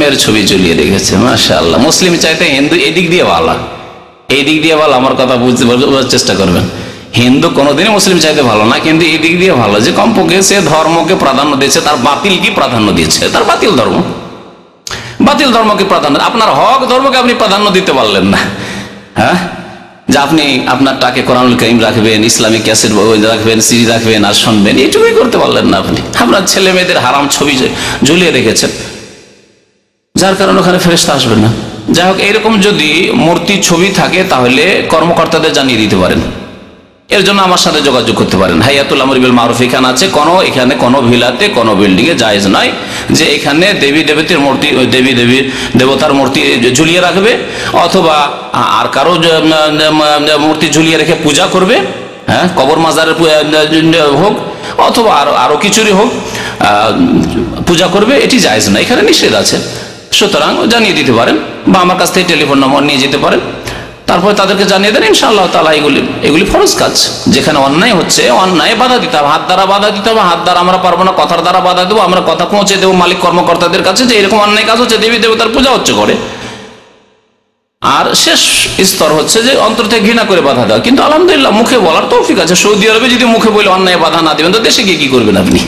মুসলিমের ছবি ঝুলিয়ে রেখেছে। মাশাআল্লাহ, মুসলিম চাইতে হিন্দু এদিক দিয়ে ভালো, এই দিক দিয়ে ভালো। আমার কথা বোঝার চেষ্টা করবেন। হিন্দু কোনোদিনই মুসলিম চাইতে ভালো না, কিন্তু এই দিক দিয়ে ভালো যে কমপক্ষে সে ধর্মকে প্রাধান্য দিয়েছে, তার বাতিল কি প্রাধান্য দিয়েছে, তার বাতিল ধর্মকে প্রাধান্য। আপনার হক ধর্মকে আপনি প্রাধান্য দিতে পারলেন না। হ্যাঁ, যে আপনি আপনার টাকে কোরআনুল কারীম রাখবেন, ইসলামিক ক্যাসেট রাখবেন, সিডি রাখবেন আর শুনবেন, এইটুকুই করতে পারলেন না আপনি। আপনার ছেলে মেয়েদের হারাম ছবি ঝুলিয়ে রেখেছেন, যার কারণে ওখানে ফেরেশতা আসবে না। যাই হোক, এইরকম যদি মূর্তি ছবি থাকে তাহলে কর্মকর্তাদের জানিয়ে দিতে পারেন, এর জন্য আমার সাথে যোগাযোগ করতে পারেন। হাইয়াতুল আমর বিল মারুফ এখানে আছে। এখানে কোনো ভিলাতে কোনো বিল্ডিং এ জায়েজ নয় যে এখানে দেবী দেবতার মূর্তি ঝুলিয়ে রাখবে, অথবা আর কারো মূর্তি ঝুলিয়ে রেখে পূজা করবে। হ্যাঁ, কবর মাজারের হোক অথবা আরো কিছুরই হোক পূজা করবে, এটি জায়েজ না, এখানে নিষেধ আছে। সুতরাং জানিয়ে দিতে পারেন, বা আমার কাছ থেকে টেলিফোন নম্বর নিয়ে যেতে পারেন, তারপরে তাদেরকে জানিয়ে দেন। ইনশাআল্লাহ তাআলা এগুলি ফরজ কাজ। যেখানে অন্যায় হচ্ছে, অন্যায় বাধা দিতে হবে, হাত দ্বারা বাধা দিতে হবে। হাত দ্বারা আমরা পারবো না, কথার দ্বারা বাধা দেবো। আমরা কথা পৌঁছে দেবো মালিক কর্মকর্তাদের কাছে যে এরকম অন্যায় কাজ হচ্ছে, দেবী দেবতার পূজা হচ্ছে করে। আর শেষ স্তর হচ্ছে যে অন্তর থেকে ঘৃণা করে বাধা দেওয়া। কিন্তু আলহামদুলিল্লাহ মুখে বলার তৌফিক আছে। সৌদি আরবে যদি মুখে বলে অন্যায় বাধা না দেবেন, তো দেশে গিয়ে কি করবেন আপনি?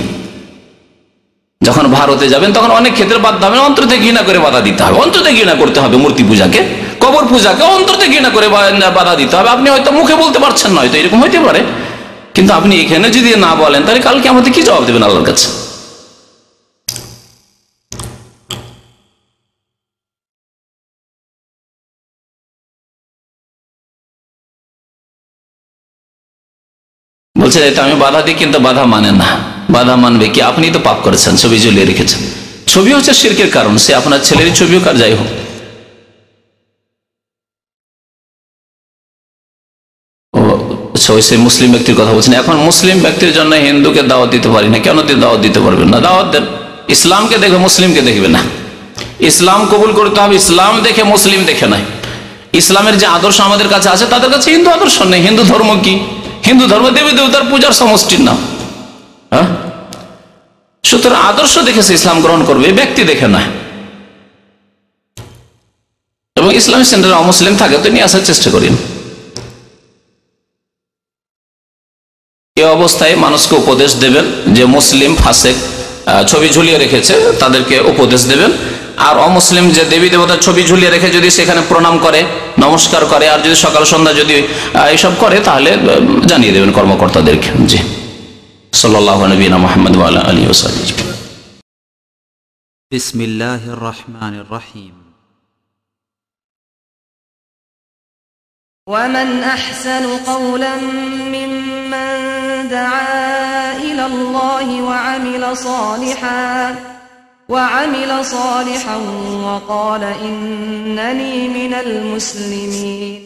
যখন ভারতে যাবেন তখন অনেক ক্ষেত্রে বাধা হবে, অন্তর থেকে ঘৃণা করে বাধা দিতে হবে। অন্তর থেকে ঘৃণা করতে হবে মূর্তি পূজাকে, কবর পূজাকে অন্তর থেকে ঘৃণা করে বাধা দিতে হবে। আপনি হয়তো মুখে বলতে পারছেন না, হয়তো এরকম হইতে পারে, কিন্তু আপনি এখানে যদি না বলেন তাহলে কালকে আমাদের কি জবাব দেবেন আল্লাহর কাছে? বলছে এটা আমি বাধা দিই, কিন্তু বাধা মানে না। বাধা মানবে কি? আপনি তো পাপ করেছেন, ছবি ঝুলিয়ে রেখেছেন। ছবি হচ্ছে শিরকের কারণ, সে আপনার ছেলের ছবি হোক আর যাই হোক। সে মুসলিম ব্যক্তির কথা বলছেন। এখন মুসলিম ব্যক্তির জন্য হিন্দুকে দাওয়াত দিতে পারি না, কেন দাওয়াত দিতে পারবেন না? দাওয়াত দেন। ইসলামকে দেখে মুসলিমকে দেখবে না, ইসলাম কবুল করতে হবে। ইসলাম দেখে মুসলিম দেখে নাই। ইসলামের যে আদর্শ আমাদের কাছে আছে তাদের কাছে হিন্দু আদর্শ নেই। হিন্দু ধর্ম কি? হিন্দু ধর্ম দেবী দেবতার পূজার সমষ্টির নাম। হ্যাঁ, সুতরাং আদর্শ দেখেছে ইসলাম গ্রহণ করবে, ব্যক্তি দেখে না। এবং ইসলামিক সেন্টারে অমুসলিম থাকে তো নিয়ে আসার চেষ্টা করি। এই অবস্থায় মানুষকে উপদেশ দেবেন যে মুসলিম ফাসেক ছবি ঝুলিয়ে রেখেছে, তাদেরকে উপদেশ দেবেন। আর অমুসলিম যে দেবী দেবতার ছবি ঝুলিয়ে রেখে যদি সেখানে প্রণাম করে, নমস্কার করে, আর যদি সকাল সন্ধ্যা যদি এইসব করে, তাহলে জানিয়ে দেবেন কর্মকর্তাদেরকে। জি, সাল্লাল্লাহু নবিয়িনা মুহাম্মদ ওয়া আলা আলিহি ওয়া সাহবিহি। বিসমিল্লাহির রহমানির রহিম। ومن أحسن قولا ممن دعا إلى الله وعمل صالحا وقال إنني من المسلمين.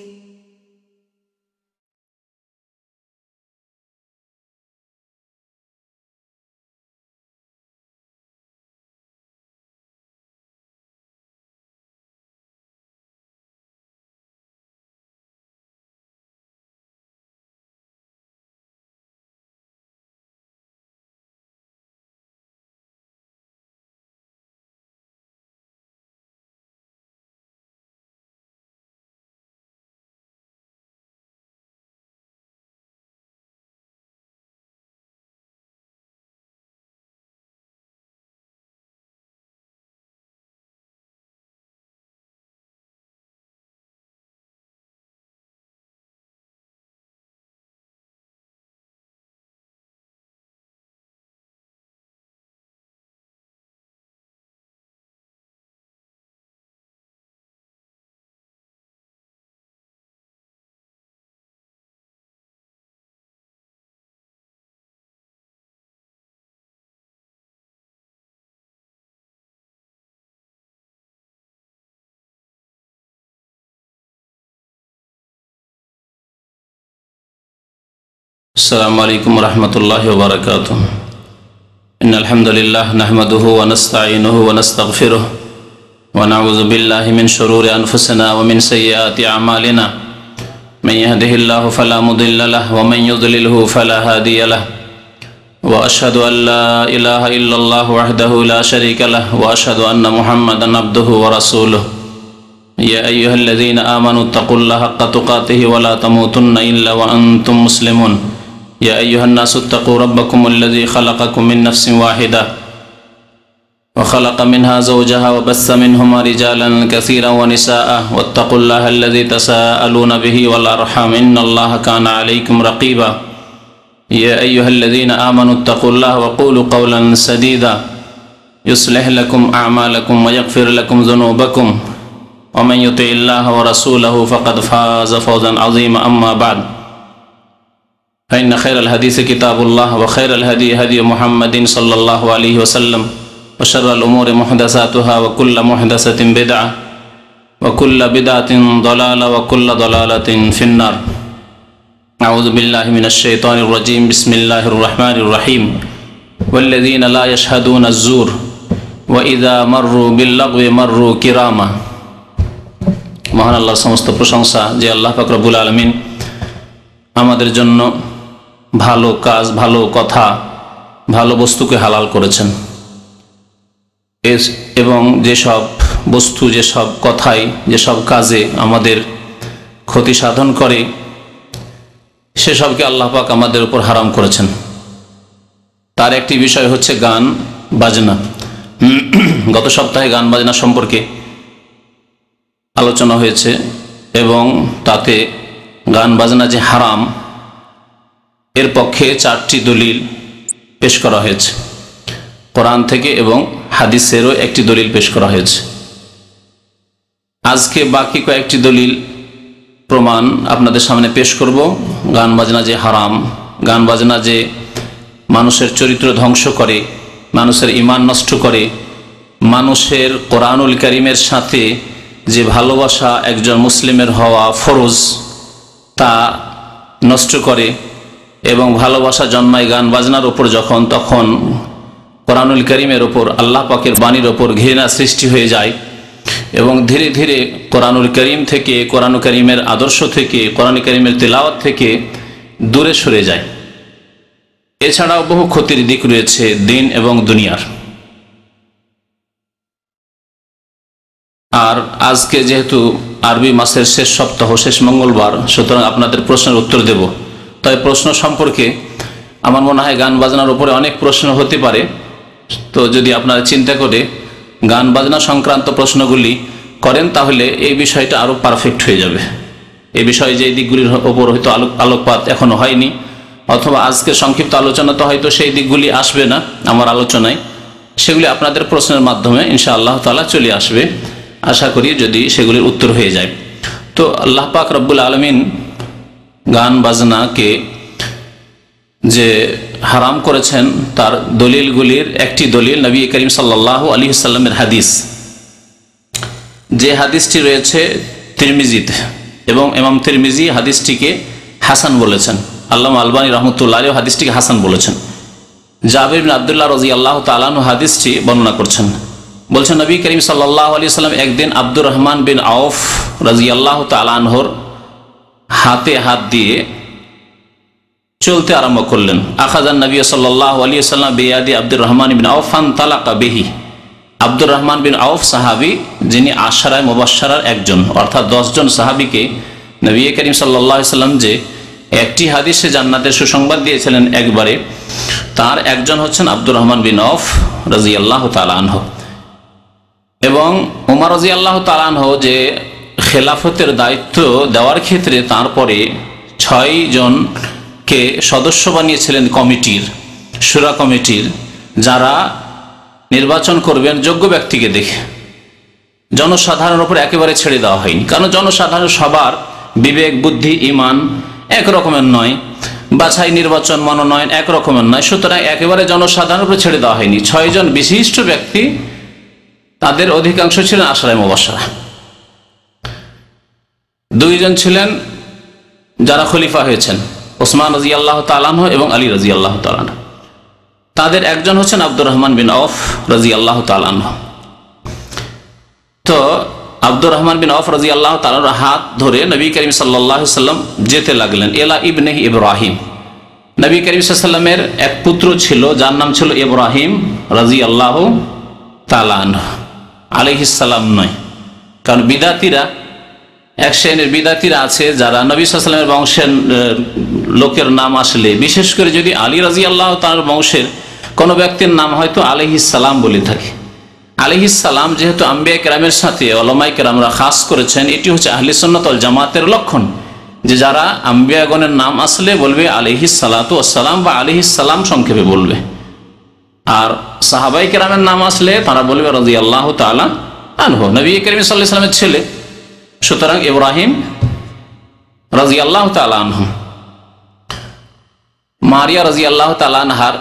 अस्सलामु अलैकुम वरहमतुल्लाहि वबरकातुहू। इन्नल हम्दुलिल्लाह नहमदुहु व नस्तईनुहु व नस्तगफिरुह व नऊज़ु बिल्लाहि मिन शुरूरि अनफुसिना व मिन सय्यिआति अमालिना। मन यहदिहिल्लाहु फला मुदिल्ल लहु व मन युद्लिलहु फला हादिय लहु। وأشهد أن لا إله إلا الله وحده لا شريك له وأشهد أن محمدا عبده ورسوله يا أيها الذين آمنوا اتقوا الله حق تقاته ولا تموتن إلا وأنتم مسلمون يا أيها الناس اتقوا ربكم الذي خلقكم من نفس واحدة وخلق منها زوجها وبث منهما رجالا كثيرا ونساء واتقوا الله الذي تساءلون به والأرحام إن الله كان عليكم رقيبا يا أيها الذين آمنوا اتقوا الله وقولوا قولا سديدا يصلح لكم أعمالكم ويغفر لكم ذنوبكم ومن يطع الله ورسوله فقد فاز فوزا عظيما أما بعد فإن خير الحديث كتاب الله وخير الهدي هدي محمد صلى الله عليه وسلم وشر الأمور محدثاتها وكل محدثة بدعة وكل بدعة ضلالة وكل ضلالة في النار أعوذ بالله من الشيطان الرجيم بسم الله الرحمن الرحيم والذين لا يشهدون الزور وإذا مروا باللغو مروا كراما মহান আল্লাহর সমস্ত প্রশংসা যে আল্লাহ পাক রব্বুল আলামিন আমাদের জন্য ভালো কাজ, ভালো কথা, ভালো বস্তুকে হালাল করেছেন এবং যেসব বস্তু, যেসব কথাই, যেসব কাজে আমাদের ক্ষতি সাধন করে সেসবকে আল্লাহ পাক আমাদের উপর হারাম করেছেন। তার একটি বিষয় হচ্ছে গান বাজনা। গত সপ্তাহে গান বাজনা সম্পর্কে আলোচনা হয়েছে এবং তাতে গান বাজনা যে হারাম এর পক্ষে 4টি দলিল পেশ করা হয়েছে। কোরআন থেকে এবং হাদিসেরও একটি দলিল পেশ করা হয়েছে। আজকে বাকি কয়েকটি দলিল প্রমাণ আপনাদের সামনে পেশ করব। গান বাজনা যে হারাম, গান বাজনা যে মানুষের চরিত্র ধ্বংস করে, মানুষের ঈমান নষ্ট করে, মানুষের কোরআনুল কারীমের সাথে যে ভালোবাসা একজন মুসলিমের হওয়া ফরজ তা নষ্ট করে এবং ভালোবাসা জন্মায় গান বাজনার ওপর যখন, তখন কোরআনুল কারীমের ওপর, আল্লাহ পাকের বাণীর ওপর ঘৃণা সৃষ্টি হয়ে যায় এবং ধীরে ধীরে কোরআনুল কারীম থেকে, কোরআন কারীমের আদর্শ থেকে, কোরআন কারীমের তেলাওয়াত থেকে দূরে সরে যায়। এছাড়াও বহু ক্ষতির দিক রয়েছে দিন এবং দুনিয়ার। আর আজকে যেহেতু আরবি মাসের শেষ সপ্তাহ, শেষ মঙ্গলবার, সুতরাং আপনাদের প্রশ্নের উত্তর দেব। তাই প্রশ্ন সম্পর্কে আমার মনে হয় গান বাজনার উপরে অনেক প্রশ্ন হতে পারে। তো যদি আপনারা চিন্তা করে গান বাজনা সংক্রান্ত প্রশ্নগুলি করেন তাহলে এই বিষয়টা আরও পারফেক্ট হয়ে যাবে। এই বিষয়ে যে দিকগুলির ওপর হয়তো আলোকপাত এখনো হয়নি, অথবা আজকে সংক্ষিপ্ত আলোচনা তো হয়তো সেই দিকগুলি আসবে না আমার আলোচনায়, সেগুলি আপনাদের প্রশ্নের মাধ্যমে ইনশাআল্লাহ তাআলা চলে আসবে, আশা করি, যদি সেগুলির উত্তর হয়ে যায়। তো আল্লাহ পাক রব্বুল আলামিন গান বাজনাকে যে হারাম করেছেন তার দলিলগুলির একটি দলিল নবী করিম সাল্লাল্লাহু আলাইহি ওয়াসাল্লামের হাদিস, যে হাদিসটি রয়েছে তিরমিজিতে এবং ইমাম তিরমিজি হাদিসটিকে হাসান বলেছেন। আল্লামা আলবানী রাহমাতুল্লাহ আলাইহি হাদিসটিকে হাসান বলেছেন। জাবির বিন আব্দুল্লাহ রাদিয়াল্লাহু তাআলা আনহু হাদিসটি বর্ণনা করছেন। বলছেন নবী করিম সাল্লাল্লাহু আলাইহি ওয়াসাল্লাম একদিন আব্দুর রহমান বিন আউফ রাদিয়াল্লাহু তাআলা আনহুর হাতে হাত দিয়ে চলতে আরম্ভ করলেন। আখাযান নবী সাল্লাল্লাহু আলাইহি ওয়াসাল্লাম বিয়াদি আব্দুর রহমান বিন আউফ ফানতালাকা বিহি। আব্দুর রহমান বিন আউফ সাহাবী, যিনি আশরায়ে মুবাশশারার একজন, অর্থাৎ 10 জন সাহাবীকে নবী করিম সাল্লাল্লাহু আলাইহি ওয়াসাল্লাম যে একটি হাদিসে জান্নাতের সুসংবাদ দিয়েছিলেন একবারে, তার একজন হচ্ছেন আব্দুর রহমান বিন আউফ রাদিয়াল্লাহু তাআলা আনহু। এবং ওমর রাদিয়াল্লাহু তাআলা আনহু যে খেলাফতের দায়িত্ব দেওয়ার ক্ষেত্রে তারপরে 6 জনকে সদস্য বানিয়েছিলেন কমিটির, শুরা কমিটির, যারা নির্বাচন করবেন যোগ্য ব্যক্তিকে দেখে। জনসাধারণের উপর একেবারে ছেড়ে দেওয়া হয়নি, কারণ জনসাধারণ সবার বিবেক, বুদ্ধি, ঈমান এক রকমের নয়, বাছাই, নির্বাচন, মনোনয়ন এক রকমের নয়। সুতরাং একেবারে জনসাধারণের উপর ছেড়ে দেওয়া হয়নি। 6 জন বিশিষ্ট ব্যক্তি, তাদের অধিকাংশ ছিলেন আশরায়ে মুবাশশারা। 2 জন ছিলেন যারা খলিফা হয়েছেন, ওসমান রাদিয়াল্লাহু তাআলা আনহু এবং আলী রাদিয়াল্লাহু তাআলা আনহু। তাদের একজন হচ্ছেন আব্দুর রহমান বিন আউফ রাদিয়াল্লাহু তাআলা আনহু। তো আব্দুর রহমান বিন আউফ রাদিয়াল্লাহু তাআলার হাত ধরে নবী করিম সাল্লাল্লাহু আলাইহি ওয়াসাল্লাম যেতে লাগলেন এলা ইবনে ইব্রাহিম। নবী করিম সাল্লাল্লাহু আলাইহি ওয়াসাল্লামের এক পুত্র ছিল যার নাম ছিল ইব্রাহিম রাদিয়াল্লাহু তাআলা আনহু, আলাইহিস সালাম নয়। কারণ বিদাতিরা, এক শ্রেণীর বিদাতিরা আছে যারা নবী সাল্লাল্লাহু আলাইহি ওয়াসাল্লামের বংশের লোকের নাম আসলে, বিশেষ করে যদি আলী রাদিয়াল্লাহু তাআলার বংশের কোনো ব্যক্তির নাম হয়তো আলাইহিস সালাম বলে থাকে। আলাইহিস সালাম যেহেতু আম্বিয়া কেরামের সাথে উলামায়ে কেরামরা খাস করেছেন, এটি হচ্ছে আহলে সুন্নাত ওয়াল জামাতের লক্ষণ যে যারা আম্বিয়াগণের নাম আসলে বলবে আলাইহিস সালাতু ওয়াসসালাম বা আলাইহিস সালাম সংক্ষেপে বলবে, আর সাহাবায়ে কেরামের নাম আসলে তারা বলবে রাদিয়াল্লাহু তাআলা আনহু, নবী করিম সাল্লাল্লাহু আলাইহি ওয়াসাল্লামের ছেলে। সুতরাং ইব্রাহিম রাদিয়াল্লাহু তাআলা আনহু মারিয়া রাদিয়াল্লাহু তাআলা আনহার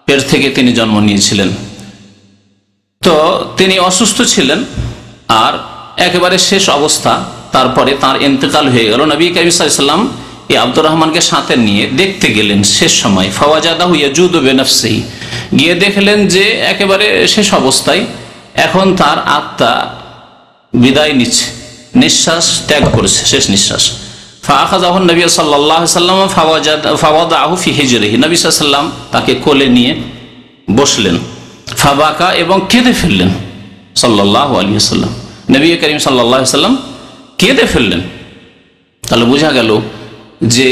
পেট থেকে তিনি জন্ম নিয়েছিলেন। তো তিনি অসুস্থ ছিলেন আর একেবারে শেষ অবস্থা, তারপরে তার ইন্তেকাল হয়ে গেল। নবী করিম সাল্লাল্লাহু আলাইহি ওয়াসাল্লাম এই আব্দুর রহমানকে সাথে নিয়ে দেখতে গেলেন শেষ সময়। ফাওয়াজাদাহু ইয়াজুদু বিনাফসিহি, গিয়ে দেখলেন যে একেবারে শেষ অবস্থায়, এখন তার আত্মা বিদায় নিচ্ছে, নিঃশ্বাস ত্যাগ করেছে, শেষ নিঃশ্বাস। ফাআখাযাহু নবী সাল্লাল্লাহু আলাইহি ওয়াসাল্লাম ফাওয়াদাহু ফি হিজরিহি, নবী সাল্লাল্লাহু আলাইহি ওয়াসাল্লাম তাকে কোলে নিয়ে বসলেন। ফাবাকা, এবং কেঁদে ফেললেন সাল্লাল্লাহু আলাইহি ওয়াসাল্লাম, নবী করিম সাল্লাল্লাহু আলাইহি ওয়াসাল্লাম কেঁদে ফেললেন। তাহলে বোঝা গেল যে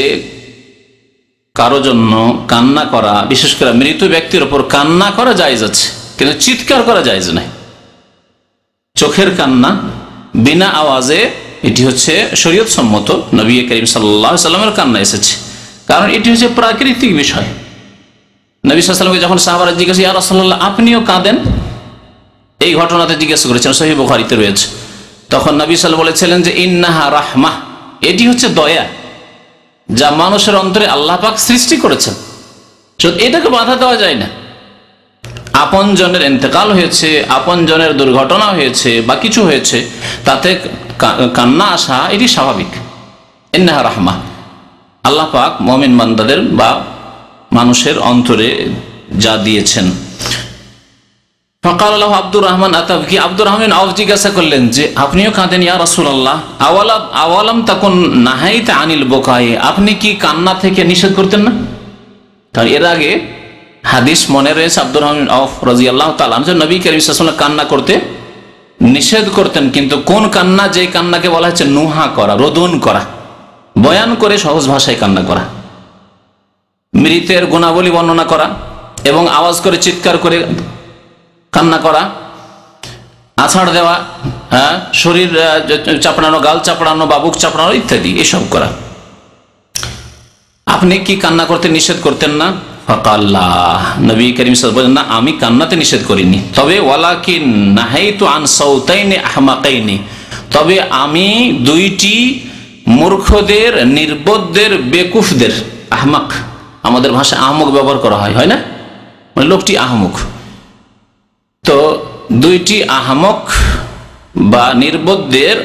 কারো জন্য কান্না করা, বিশেষ করে মৃত ব্যক্তির ওপর কান্না করা জায়েজ আছে, কিন্তু চিৎকার করা জায়েজ নাই। চোখের কান্না বিনা আওয়াজে, এটি হচ্ছে শরীয়ত সম্মত, নবী করিম সাল্লাল্লাহু আলাইহি ওয়াসাল্লামের কান্না এসেছে, কারণ এটি হচ্ছে প্রাকৃতিক বিষয়। নবী সাল্লাল্লাহু আলাইহি ওয়াসাল্লামকে যখন সাহাবারা জিজ্ঞাসা, ইয়া রাসূলুল্লাহ আপনিও কাঁদেন, এই ঘটনাতে জিজ্ঞাসা করেছেন, সহিহ বুখারীতে রয়েছে। তখন নবী সাল্লাল্লাহু আলাইহি ওয়াসাল্লাম বলেছিলেন যে ইন্নাহা রাহমাহ, এটি হচ্ছে দয়া যা মানুষের অন্তরে আল্লাহ পাক সৃষ্টি করেছেন, এটাকে বাধা দেওয়া যায় না। আপন জনের ইন্তেকাল হয়েছে, আপন জনের দুর্ঘটনা হয়েছে বা কিছু হয়েছে, তাতে কান্না আসা এটি স্বাভাবিক। ইন্নাহা রাহমাহ, আল্লাহ পাক মুমিন বান্দাদের বা মানুষের অন্তরে যা দিয়েছেন। ফাকাল লাহু আব্দুর রহমান আতাবকি, আব্দুর রহমান আওফ জিজ্ঞাসা করলেন যে আপনিও কাঁদেন ইয়া রাসূলুল্লাহ, আওয়ালাম তাকুন নাহাইতা আনিল বুকাই, আপনি কি কান্না থেকে নিষেধ করতেন না? কারণ এর আগে হাদিস মনে রয়েছে আব্দুর রহমান আওফ রাদিয়াল্লাহু তাআলা আনহু নবী করিম সাল্লাল্লাহু আলাইহি ওয়াসাল্লাম কান্না করতে নিষেধ করতেন, কিন্তু কোন কান্না? যে কান্নাকে বলা হচ্ছে নুহা করা, রোদন করা, বয়ান করে সহজ ভাষায় কান্না করা, মৃতের গুণাবলী বর্ণনা করা এবং আওয়াজ করে চিৎকার করে কান্না করা, আছাড় দেওয়া, হ্যাঁ, শরীর চাপড়ানো, গাল চাপড়ানো বা বুক চাপড়ানো ইত্যাদি, এসব করা। আপনি কি কান্না করতে নিষেধ করতেন না? ফাকাল্লা, নবী করিম সাল্লাল্লাহু আলাইহি ওয়াসাল্লাম বলেন, না আমি কান্নাতে নিষেধ করিনি, তবে ওয়ালাকিন নাহাইতু আন সাউতাইনি আহমাকাইনি, তবে আমি দুইটি মূর্খদের, নির্বোধদের, বেকুফদের, আহমাক আমাদের ভাষায় আহমক ব্যবহার করা হয়, হয় না, মানে লোকটি আহমক, তো দুইটি আহমক বা নির্বোধদের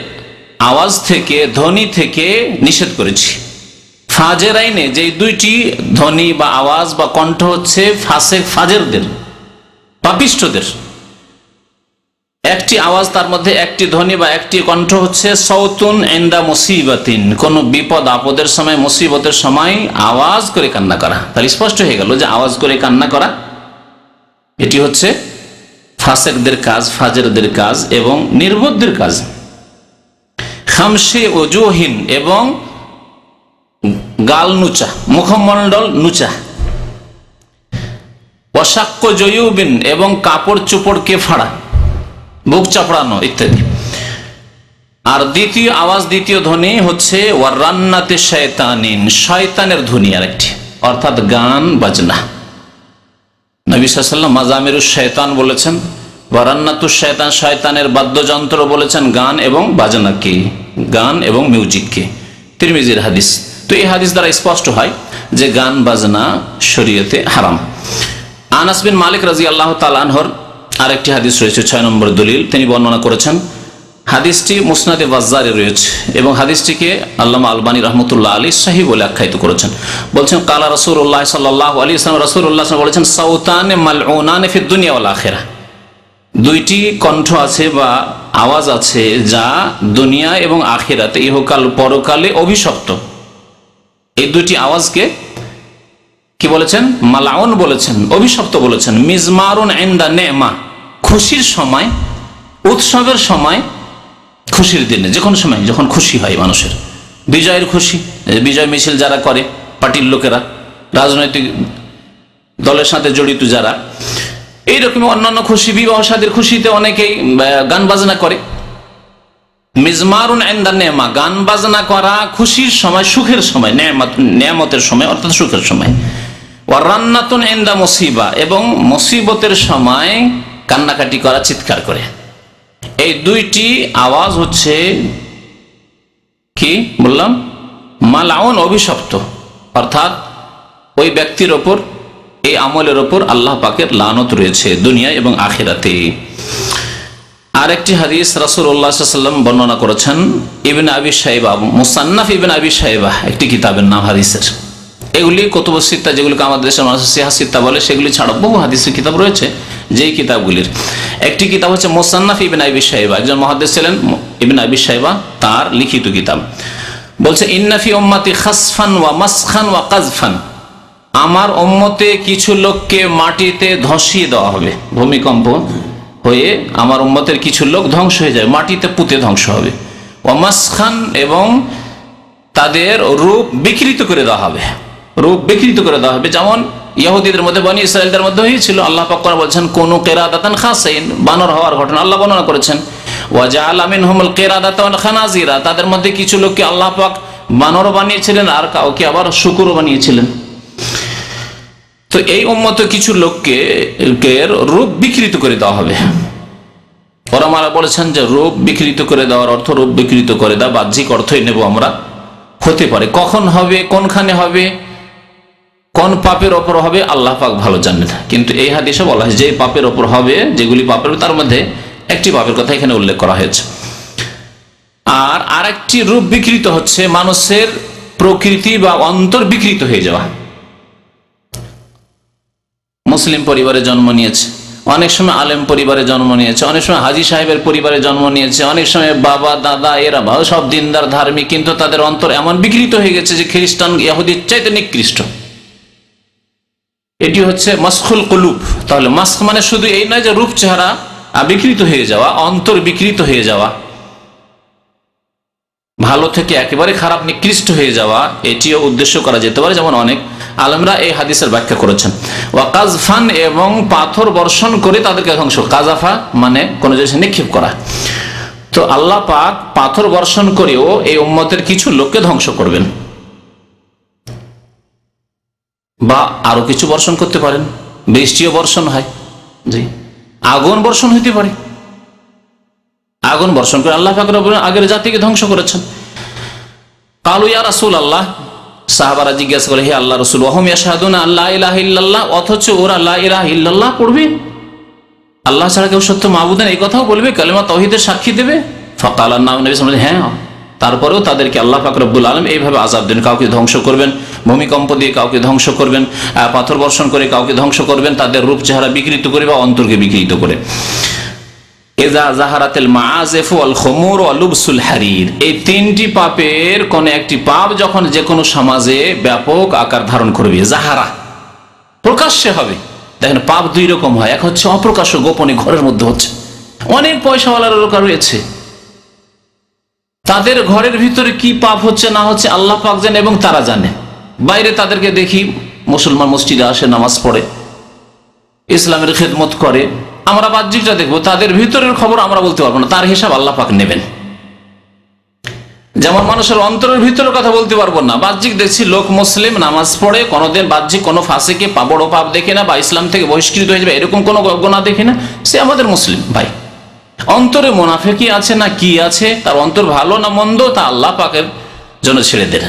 আওয়াজ থেকে, ধ্বনি থেকে নিষেধ করেছি। ফাজের আইনে যে দুইটি ধ্বনি বা আওয়াজ বা কণ্ঠ হচ্ছে ফাসেক ফাজেরদের, পাপিষ্ঠদের, একটি আওয়াজ, তার মধ্যে একটি ধ্বনি বা একটি কণ্ঠ হচ্ছে সাউতুন ইনদা মুসিবাতিন, কোন বিপদ আপদের সময়, মুসিবতের সময় আওয়াজ করে কান্না করা। তাহলে স্পষ্ট হয়ে গেল যে আওয়াজ করে কান্না করা এটি হচ্ছে ফাসেকদের কাজ, ফাজেরদের কাজ এবং নির্বোধদের কাজ। খামসে ওজুহিন, এবং গাল নুচা, মুখমণ্ডল নুচা। অসাক্য জয়ুবিন, এবং কাপড় চোপড়কে ফাড়া, বুক চাপড়ানো ইত্যাদি। আর দ্বিতীয় আওয়াজ, দ্বিতীয় ধ্বনি হচ্ছে ওয়ারান্নাতে শয়তানিন, শয়তানের ধ্বনি আরেকটি, অর্থাৎ গান বাজনা। নবী সাল্লাল্লাহু আলাইহি ওয়াসাল্লাম মাজামিরুশ শয়তান বলেছেন, ওয়ারান্নাতুশ শয়তান, শয়তানের বাদ্যযন্ত্র বলেছেন গান এবং বাজনাকে, গান এবং মিউজিককে। তিরমিজির হাদিস। তো এই হাদিস দ্বারা স্পষ্ট হয় যে গান বাজনা শরীয়তে হারাম। আনাস বিন মালিক রাদিয়াল্লাহু তাআলা আনহুর আরেকটি হাদিস রয়েছে, 6 নম্বর দলিল, তিনি বর্ণনা করেছেন। হাদিসটি মুসনাদে বাজ্জারে রয়েছে এবং হাদিসটিকে আল্লামা আলবানী রাহমাতুল্লাহ আলাইহি সহিহ বলে আখ্যায়িত করেছেন। বলছেন কালা রাসূলুল্লাহ সাল্লাল্লাহু আলাইহি ওয়াসাল্লাম, রাসূলুল্লাহ সাল্লাল্লাহু আলাইহি ওয়াসাল্লাম বলেছেন, সাউতানে মালউনানে ফিদ দুনিয়া ওয়াল আখিরাহ, দুইটি কণ্ঠ আছে বা আওয়াজ আছে যা দুনিয়া এবং আখিরাতে, ইহকাল পরকালে অভিশপ্ত। এই দুইটি আওয়াজকে কি বলেছেন? মালাউন বলেছেন, অভিশপ্ত বলেছেন। মিজমারুন ইনদা নেমা, খুশির সময়, উৎসবের সময়, খুশির দিনে, যে কোনো সময় যখন খুশি হয় মানুষের, বিজয়ের খুশি, বিজয় মিছিল যারা করে পার্টির লোকেরা, রাজনৈতিক দলের সাথে জড়িত যারা, এইরকম অন্যান্য খুশি, বিবাহ শাদীর খুশিতে অনেকেই গান বাজনা করে। মিজমারুন ইনদা নেমা, গান বাজনা করা খুশির সময়, সুখের সময়, নেয়ামতের সময় অর্থাৎ সুখের সময়। ওয়া রান্নাতুন ইনদা মুসিবা, এবং মুসিবতের সময় কান্নাকাটি করা, চিৎকার করে। এই দুইটি আওয়াজ হচ্ছে কি বললাম? মালাউন, অভিশপ্ত, অর্থাৎ ওই ব্যক্তির ওপর, এই আমলের ওপর আল্লাহ পাকের লানত রয়েছে দুনিয়া এবং আখিরাতে। আরেকটি হাদিস রাসূলুল্লাহ সাল্লাল্লাহু আলাইহি ওয়াসাল্লাম বর্ণনা করেছেন, ইবনে আবি শাইবা, মুসান্নাফ ইবনে আবি শাইবা একটি কিতাবের নাম হাদিসের। এগুলি কুতুবুস সিত্তা, যেগুলোকে আমাদের দেশের মানুষ সিহাহ সিত্তা বলে, সেগুলি ছাড়া বহু হাদিসের কিতাব রয়েছে। যেই কিতাবগুলির একটি কিতাব হচ্ছে মুসান্নাফ ইবনে আবি শাইবা, একজন মুহাদ্দিস ছিলেন ইবনে আবি শাইবা, তার লিখিত কিতাব। বলছে ইন্না ফি উম্মতি খাসফান ওয়া মাসখান ওয়া কাযফান, আমার উম্মতে কিছু লোককে মাটিতে ধসিয়ে দেওয়া হবে, ভূমিকম্প হয়ে আমার উম্মতের কিছু লোক ধ্বংস হয়ে যায়, মাটিতে পুঁতে ধ্বংস হবে। ওয়া মাসখান, এবং তাদের রূপ বিকৃত করে দেওয়া হবে, রূপ বিকৃত করে দেওয়া হবে, যেমন ইহুদিদের মধ্যে, বনি ইসরাইলদের মধ্যে হয়েছিল। আল্লাহ পাক বলছেন কোন কিরাদাতান খাসিন, বানর হওয়ার ঘটনা আল্লাহ বর্ণনা করেছেন। ওয়া জাআলা মিনহুমুল কিরাদাতা ওয়াল খানাজিরা, তাদের মধ্যে কিছু লোককে আল্লাহ পাক বানর বানিয়েছিলেন, আর কাউকে আবার শূকর বানিয়েছিলেন। তো এই উম্মতে কিছু লোককে রূপ বিকৃত করে দেওয়া হবে। ওলামারা বলেছেন যে রূপ বিকৃত করে দেওয়ার অর্থ, রূপ বিকৃত করে দেওয়া বাহ্যিক অর্থই নেব আমরা, হতে পারে। কখন হবে, কোনখানে হবে, কোন পাপের ওপর হবে আল্লাহ পাক ভালো জানেন। কিন্তু এই হাদিসে বলা হয় যে পাপের ওপর হবে, যেগুলি পাপের, তার মধ্যে একটি পাপের কথা এখানে উল্লেখ করা হয়েছে। আর আরেকটি রূপ বিকৃত হচ্ছে মানুষের প্রকৃতি বা অন্তর বিকৃত হয়ে যাওয়া। মুসলিম পরিবারে জন্ম নিয়েছে, অনেক সময় আলেম পরিবারে জন্ম নিয়েছে, অনেক সময় হাজী সাহেবের পরিবারে জন্ম নিয়েছে, অনেক সময় বাবা দাদা এরা সব দিনদার ধার্মিক, কিন্তু তাদের অন্তর এমন বিকৃত হয়ে গেছে যে খ্রিস্টান ইহুদির চাইতে নিকৃষ্ট। এটি হচ্ছে মাসখুল কুলুব। তাহলে মাস্ক মানে শুধু এই নয় যে রূপ চেহারা বিকৃত হয়ে যাওয়া, অন্তর বিকৃত হয়ে যাওয়া, ভালো থেকে একেবারে খারাপ নিকৃষ্ট হয়ে যাওয়া, এটিও উদ্দেশ্য করা যেতে পারে, যেমন অনেক আলেমরা এই হাদিসের ব্যাখ্যা করেছেন। ওয়া কাযফান, এবং পাথর বর্ষণ করে তাদেরকে ধ্বংস, কাযাফা মানে কোন জিনিস নিক্ষেপ করা। তো আল্লাহ পাক পাথর বর্ষণ করেও এই উম্মতের কিছু লোককে ধ্বংস করবেন, বা আরো কিছু বর্ষণ করতে পারেন, বৃষ্টিও বর্ষণ হয়, জি, আগুন বর্ষণ হইতে পারে, আগুন বর্ষণ করে আল্লাহ পাক রব্বুল আগের জাতিকে ধ্বংস করেছেন। কালু ইয়া রাসূলুল্লাহ, সাহাবারা জিজ্ঞাসা করে হে আল্লাহ রাসূল, ওয়া হুম ইয়াশহাদুনা আল্লা ইলাহা ইল্লাল্লাহ, অথচ ওরা লা ইলাহা ইল্লাল্লাহ পড়বে, আল্লাহ ছাড়া কেউ সত্য মাবুদ নেই এই কথাও বলবে, কালেমা তাওহীদের সাক্ষী দেবে। ফাকাল নবী সাল্লাল্লাহু আলাইহি ওয়াসাল্লাম, হ্যাঁ, তারপরেও তাদেরকে আল্লাহ পাক রব্বুল আলামিন এইভাবে আযাব দেন, কাউকে ধ্বংস করবেন, ভূমিকম্প দিয়ে কাউকে ধ্বংস করবেন, পাথর বর্ষণ করে কাউকে ধ্বংস করবেন, তাদের রূপ চেহারা বিকৃত করে বা অন্তরকে বিকৃত করে। ইযা যাহারাতিল মাআযিফু ওয়াল খুমুর ওয়া লুবসুল হারির, এই তিনটি পাপের কোন একটি পাপ যখন যে কোনো সমাজে ব্যাপক আকার ধারণ করবে, যাহারা প্রকাশ্যে হবে। দেখেন পাপ দুই রকম হয়, এক হচ্ছে অপ্রকাশ্য, গোপনে ঘরের মধ্যে হচ্ছে। অনেক পয়সাওয়ালার লোক রয়েছে, তাদের ঘরের ভিতরে কি পাপ হচ্ছে না হচ্ছে আল্লাহ পাক জানেন এবং তারা জানে। বাইরে তাদেরকে দেখি মুসলমান মসজিদে আসে, নামাজ পড়ে, ইসলামের খেদমত করে, আমরা বাহ্যিকটা দেখবো, তাদের ভিতরের খবর আমরা বলতে পারবো না, তার হিসাব আল্লাহ পাক নেবেন। যেমন মানুষের অন্তরের ভিতরের কথা বলতে পারবো না, বাহ্যিক দেখছি লোক মুসলিম, নামাজ পড়ে, কোনোদিন বাহ্যিক কোনো ফাঁসিকে বড় পাপ দেখে না, বা ইসলাম থেকে বহিষ্কৃত হয়ে যাবে এরকম কোনো গুনাহ দেখি না, সে আমাদের মুসলিম ভাই। অন্তরে মুনাফিকি আছে না কি আছে, তার অন্তর ভালো না মন্দ, তা আল্লাহ পাকের জন্য ছেড়ে দেন।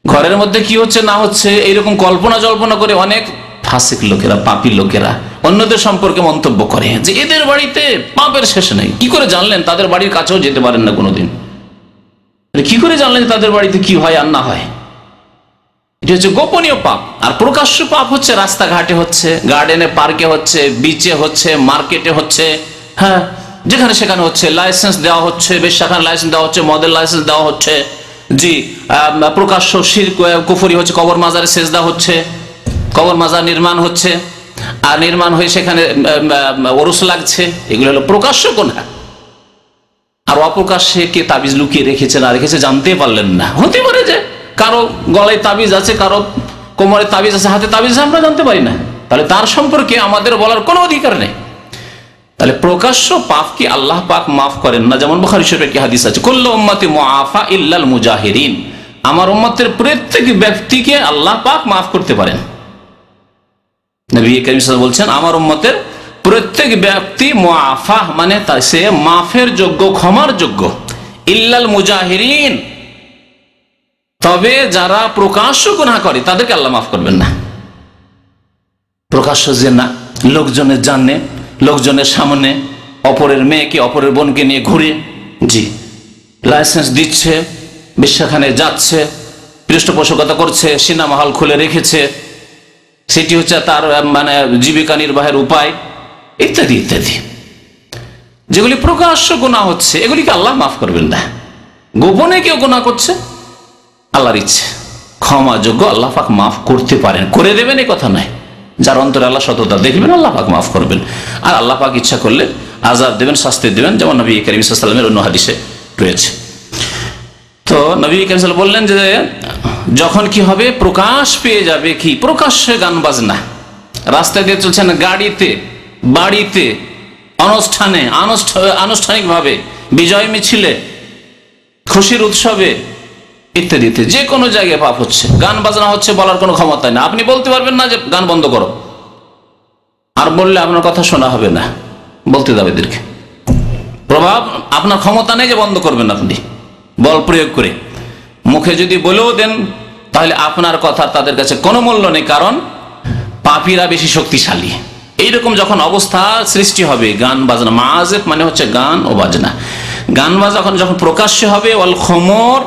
ঘরের মধ্যে কি হচ্ছে না হচ্ছে এইরকম কল্পনা জল্পনা করে অনেক ফাসিক লোকেরা, পাপী লোকেরা অন্যদের সম্পর্কে মন্তব্য করে যে এদের বাড়িতে পাপের শেষ নেই। কি করে জানলেন? তাদের বাড়ির কাছেও যেতে পারেন না কোনোদিন, কি করে জানলেন তাদের বাড়িতে কি হয় আর না হয়? এটা হচ্ছে গোপনীয় পাপ। আর প্রকাশ্য পাপ হচ্ছে রাস্তাঘাটে হচ্ছে, গার্ডেনে, পার্কে হচ্ছে, বিচে হচ্ছে, মার্কেটে হচ্ছে, হ্যাঁ যেখানে সেখানে হচ্ছে, লাইসেন্স দেওয়া হচ্ছে, বেশ্যাখানার লাইসেন্স দেওয়া হচ্ছে, মদের লাইসেন্স দেওয়া হচ্ছে, জি, প্রকাশ্য শিরক কুফরি হচ্ছে, কবর মাজারে সেজদা হচ্ছে, কবর মাজার নির্মাণ হচ্ছে, আর নির্মাণ হয়ে সেখানে ওরস লাগছে, এগুলো হলো প্রকাশ্য গুনাহ। আর অপ্রকাশ্যে কে তাবিজ লুকিয়ে রেখেছে না রেখেছে জানতে পারলেন না, হতে পারে যে কারো গলায় তাবিজ আছে, কারো কোমরে তাবিজ আছে, হাতে তাবিজ আছে, আমরা জানতে পারি না, তাহলে তার সম্পর্কে আমাদের বলার কোনো অধিকার নেই। তাহলে প্রকাশ্য পাপ কি আল্লাহ পাক মাফ করেন না? যেমন বুখারী শরীফের একটি হাদিস আছে, কুল্লু উম্মতি মুআফা ইল্লাল মুজাহিরিন, আমার উম্মতের প্রত্যেক ব্যক্তিকে আল্লাহ পাক মাফ করতে পারেন। নবী করিম সাল্লাল্লাহু আলাইহি ওয়াসাল্লাম বলছেন, আমার উম্মতের প্রত্যেক ব্যক্তি মুআফা মানে সে মাফের যোগ্য, ক্ষমার যোগ্য, ইল্লাল মুজাহিরিন, তবে যারা প্রকাশ্য গুনাহ করে তাদেরকে আল্লাহ মাফ করবেন না। প্রকাশ্য জিনা, লোকজনের জানে, লোকজনের সামনে অপরের মেয়েকে, অপরের বোনকে নিয়ে ঘুরে, জি, লাইসেন্স দিচ্ছে, বিশ্বাখানে যাচ্ছে, পৃষ্ঠপোষকতা করছে, সিনেমা হল খুলে রেখেছে, সেটি হচ্ছে তার মানে জীবিকা নির্বাহের উপায়, ইত্যাদি ইত্যাদি, যেগুলি প্রকাশ্য গুনাহ হচ্ছে, এগুলিকে আল্লাহ মাফ করবেন না। গোপনে কেউ গুনাহ করছে, আল্লাহর ইচ্ছে, ক্ষমাযোগ্য, আল্লাহ পাক মাফ করতে পারেন, করে দেবেন এই কথা নয়। যার অন্তরে আল্লাহ সততা দেখবেন, আল্লাহ পাক মাফ করবেন, আর আল্লাহ পাক ইচ্ছা করলে আযাব দেবেন, শাস্তি দেবেন, যেমন নবী করিম সাল্লাল্লাহু আলাইহি ওয়াসাল্লামের অন্য হাদিসে রয়েছে। তো নবী করিম সাল্লাল্লাহু আলাইহি ওয়াসাল্লাম বললেন যে যখন কি হবে, প্রকাশ পেয়ে যাবে, কি প্রকাশ্যে গান বাজনা, রাস্তা দিয়ে চলছেন, গাড়িতে, বাড়িতে, অনুষ্ঠানে, আনুষ্ঠানিকভাবে, বিজয় মিছিলে, খুশির উৎসবে ইত্যাদিতে, যে কোনো জায়গায় পাপ হচ্ছে, গান বাজনা হচ্ছে, বলার কোনো ক্ষমতা না। আপনি বলতে পারবেন না যে গান বন্ধ করো, আর বললে আপনার কথা শোনা হবে না, বলতে দাও এদেরকে, প্রভাব আপনার ক্ষমতা নেই যে বন্ধ করবেন আপনি বল প্রয়োগ করে। মুখে যদি বলেও দেন তাহলে আপনার কথা তাদের কাছে কোনো মূল্য নেই, কারণ পাপীরা বেশি শক্তিশালী। এইরকম যখন অবস্থা সৃষ্টি হবে, গান বাজনা, মাআজিফ মানে হচ্ছে গান ও বাজনা, গান বাজনা যখন প্রকাশ্য হবে, ওয়াল খুমর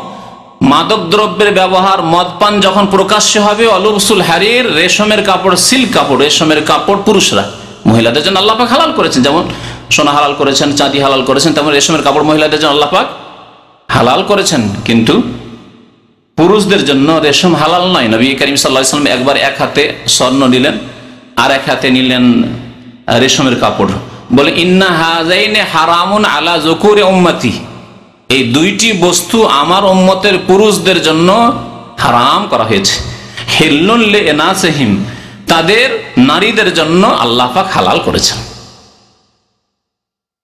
মাদক দ্রব্যের ব্যবহার, মদপান যখন প্রকাশ্য হবে, অলুবসুল হারির রেশমের কাপড়, সিল্ক কাপড়, রেশমের কাপড় পুরুষরা, মহিলাদের জন্য আল্লাহ পাক হালাল করেছেন, যেমন সোনা হালাল করেছেন, চাঁদি হালাল করেছেন, তেমন রেশমের কাপড় মহিলাদের জন্য আল্লাহ পাক হালাল করেছেন, কিন্তু পুরুষদের জন্য রেশম হালাল নয়। নবী করিম সাল্লাল্লাহু আলাইহি ওয়াসাল্লাম একবার এক হাতে স্বর্ণ নিলেন, আর এক হাতে নিলেন রেশমের কাপড়, বলে ইন্না হাযাইনি হারামুন আলা যুকুরি উম্মতি, এই দুইটি বস্তু আমার উম্মতের পুরুষদের জন্য হারাম করা হয়েছে, হিল্লুন লিনাসিহিম, তাদের নারীদের জন্য আল্লাহ পাক হালাল করেছেন।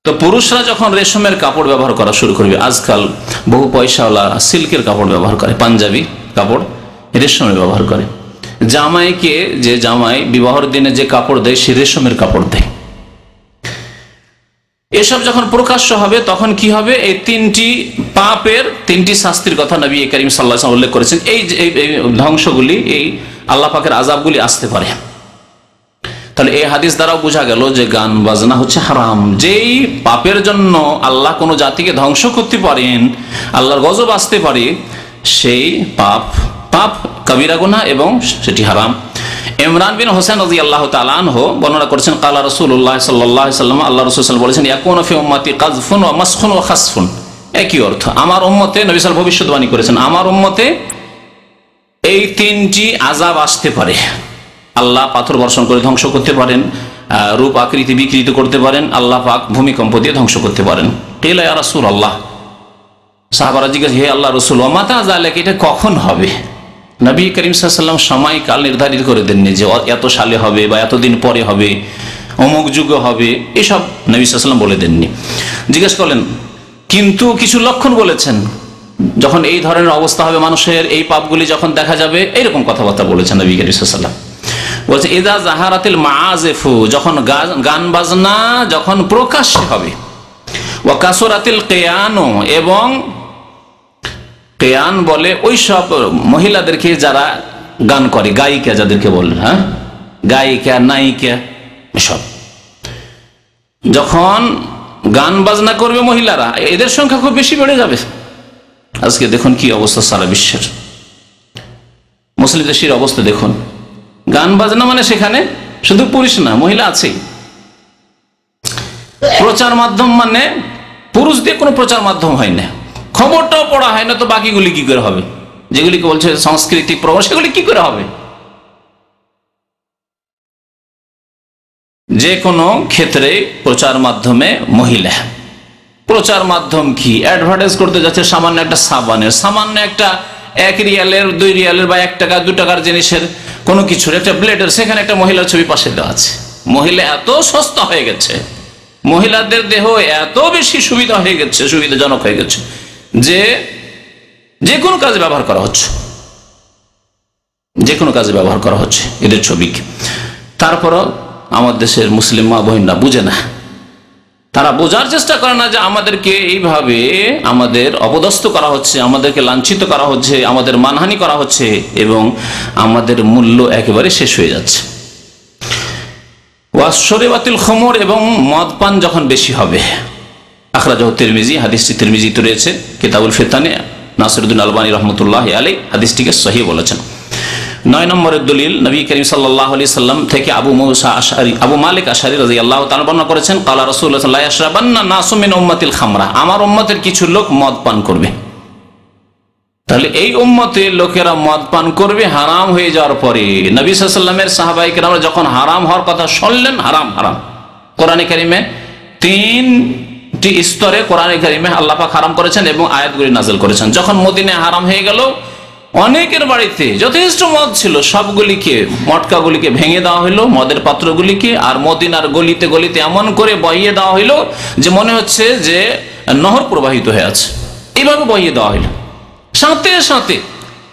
তো পুরুষরা যখন রেশমের কাপড় ব্যবহার করা শুরু করবে, আজকাল বহু পয়সাওয়ালা সিল্কের কাপড় ব্যবহার করে, পাঞ্জাবি কাপড় রেশমের ব্যবহার করে, জামাইকে যে জামাই বিবাহের দিনে যে কাপড় দেয় সে রেশমের কাপড় দেয়। এসব যখন প্রকাশ্য হবে তখন কি হবে, এই তিনটি পাপের তিনটি শাস্তির কথা নবী করিম সাল্লাল্লাহু আলাইহি ওয়াসাল্লাম উল্লেখ করেছেন। এই ধ্বংসগুলি, এই আল্লাহ পাকের আযাবগুলি আসতে পারে। তাহলে এই হাদিস দ্বারাও বোঝা গেল যে গান বাজনা হচ্ছে হারাম। যেই পাপের জন্য আল্লাহ কোনো জাতিকে ধ্বংস করতে পারেন, আল্লাহর গজব আসতে পারে, সেই পাপ কবিরা গুনাহ এবং সেটি হারাম। ইমরান বিন হোসেন রাদিয়াল্লাহু তাআলা আনহু বর্ণনা করেছেন, ক্বালা রাসূলুল্লাহ সাল্লাল্লাহু আলাইহি ওয়াসাল্লাম, আল্লাহ রাসূল সাল্লাল্লাহু আলাইহি ওয়াসাল্লাম বলেছেন, ইয়াকুনু ফি উম্মতি কাযফুন ওয়া মাসখুন ওয়া খাসফুন, একই অর্থ। আমার উম্মতে, নবী সাল্লাল্লাহু আলাইহি ওয়াসাল্লাম ভবিষ্যদ্বাণী করেছেন, আমার উম্মতে এই তিনটি আযাব আসতে পারে। আল্লাহ পাথর বর্ষণ করে ধ্বংস করতে পারেন, রূপ আকৃতি বিকৃত করতে পারেন, আল্লাহ পাক ভূমিকম্প দিয়ে ধ্বংস করতে পারেন। কিলা ইয়া রাসূলুল্লাহ, সাহাবারা জিজ্ঞেস, হে আল্লাহ রাসূল, ওয়া মাতা যালিকা, এটা কখন হবে? নবী করিম সাল্লাল্লাহু আলাইহি ওয়াসাল্লাম সময়কাল নির্ধারিত করে দেননি যে এত সালে হবে বা এতদিন পরে হবে, অমুক যুগে হবে, এসব নবী সাল্লাল্লাহু আলাইহি ওয়াসাল্লাম বলে দেননি। জিজ্ঞেস করলেন, কিন্তু কিছু লক্ষণ বলেছেন, যখন এই ধরনের অবস্থা হবে মানুষের, এই পাপগুলি যখন দেখা যাবে, এইরকম কথাবার্তা বলেছেন নবী করিম সাল্লাল্লাহু আলাইহি ওয়াসাল্লাম। বলছে, ইযা যাহারাতিল মাআজিফু, যখন গান বাজনা যখন প্রকাশ্যে হবে, ওয়া কাসরাতিল কিয়ানু, এবং কেয়ান বলে ওই সব মহিলাদেরকে যারা গান করে, গায়িকা যাদেরকে বললেন, হ্যাঁ, গায়িকা, নায়িকা, এসব যখন গান বাজনা করবে মহিলারা, এদের সংখ্যা খুব বেশি বেড়ে যাবে। আজকে দেখুন কি অবস্থা সারা বিশ্বের, মুসলিম দেশের অবস্থা দেখুন। গান বাজনা মানে সেখানে শুধু পুরুষ না, মহিলা আছেই। প্রচার মাধ্যম মানে পুরুষ দিয়ে কোনো প্রচার মাধ্যম হয় না, খবরটাও পড়া হয় না, তো বাকিগুলি কি করে হবে? যেগুলিকে বলছে সাংস্কৃতিক প্রভাব, সেগুলি কি করে হবে? যে কোনো ক্ষেত্রে প্রচার মাধ্যমে মহিলা, প্রচার মাধ্যম কি? অ্যাডভার্টাইজ করতে যাচ্ছে সামান্য একটা সাবানের, সামান্য একটা 1 রিয়ালের 2 রিয়ালের বা 1 টাকা 2 টাকার জিনিসের কোনো কিছুর একটা ব্লেডের, সেখানে একটা মহিলার ছবি পাশে দেওয়া আছে। মহিলা এত সস্তা হয়ে গেছে, মহিলাদের দেহ এত বেশি সুবিধা হয়ে গেছে, সুবিধাজনক হয়ে গেছে যে যে কোনো কাজে ব্যবহার করা হচ্ছে, যে কোনো কাজে ব্যবহার করা হচ্ছে এদের ছবিকে। তারপরও আমাদের দেশের মুসলিম মা বোনরা বুঝে না, তারা বোঝার চেষ্টা করে না যে আমাদেরকে এইভাবে আমাদের অপদস্থ করা হচ্ছে, আমাদেরকে লাঞ্ছিত করা হচ্ছে, আমাদের মানহানি করা হচ্ছে এবং আমাদের মূল্য একেবারে শেষ হয়ে যাচ্ছে। ওয়াশরিবাতিল খমর, এবং মদ পান যখন বেশি হবে। আখরাজাহু তিরমিজি, হাদিসটি তিরমিজিতে রয়েছে কিতাবুল ফিতানে। নাসিরউদ্দিন আলবানী রহমতুল্লাহ আলাইহি হাদিসটিকে সহিহ বলেছেন। 9 নম্বরের দলিল, নবী করিম সাল্লাল্লাহু আলাইহি সাল্লাম থেকে আবু মালিক আশআরী রাদিয়াল্লাহু তাআলা বর্ণনা করেছেন, ক্বালা রাসূলুল্লাহ সাল্লাল্লাহু আলাইহি ওয়াসাল্লাম ইয়াশরাবান্না নাসু মিন উম্মতিল খামরা, আমার উম্মতের কিছু লোক মদ পান করবে। তাহলে এই উম্মতের লোকেরা মদ পান করবে হারাম হয়ে যাওয়ার পরে। নবী সাল্লাল্লাহু আলাইহি ওয়াসাল্লামের সাহাবায়ে কেরামরা যখন হারাম হওয়ার কথা শুনলেন, হারাম হারাম, কোরআনে কারিমে 3টি স্তরে কোরআনে কারিমে আল্লাহ পাক হারাম করেছেন এবং আয়াতগুলি নাযিল করেছেন। যখন মদিনায় হারাম হয়ে গেল, অনেকের বাড়িতে যথেষ্ট মদ ছিল, সবগুলিকে, মটকাগুলিকে ভেঙে দেওয়া হইলো, মদের পাত্রগুলিকে, আর মদিনার গলিতে গলিতে এমন করে বহিয়ে দেওয়া হইলো যে মনে হচ্ছে যে নহর প্রবাহিত হয়ে আছে, এইভাবে বহিয়ে দেওয়া হইলো সাথে সাথে।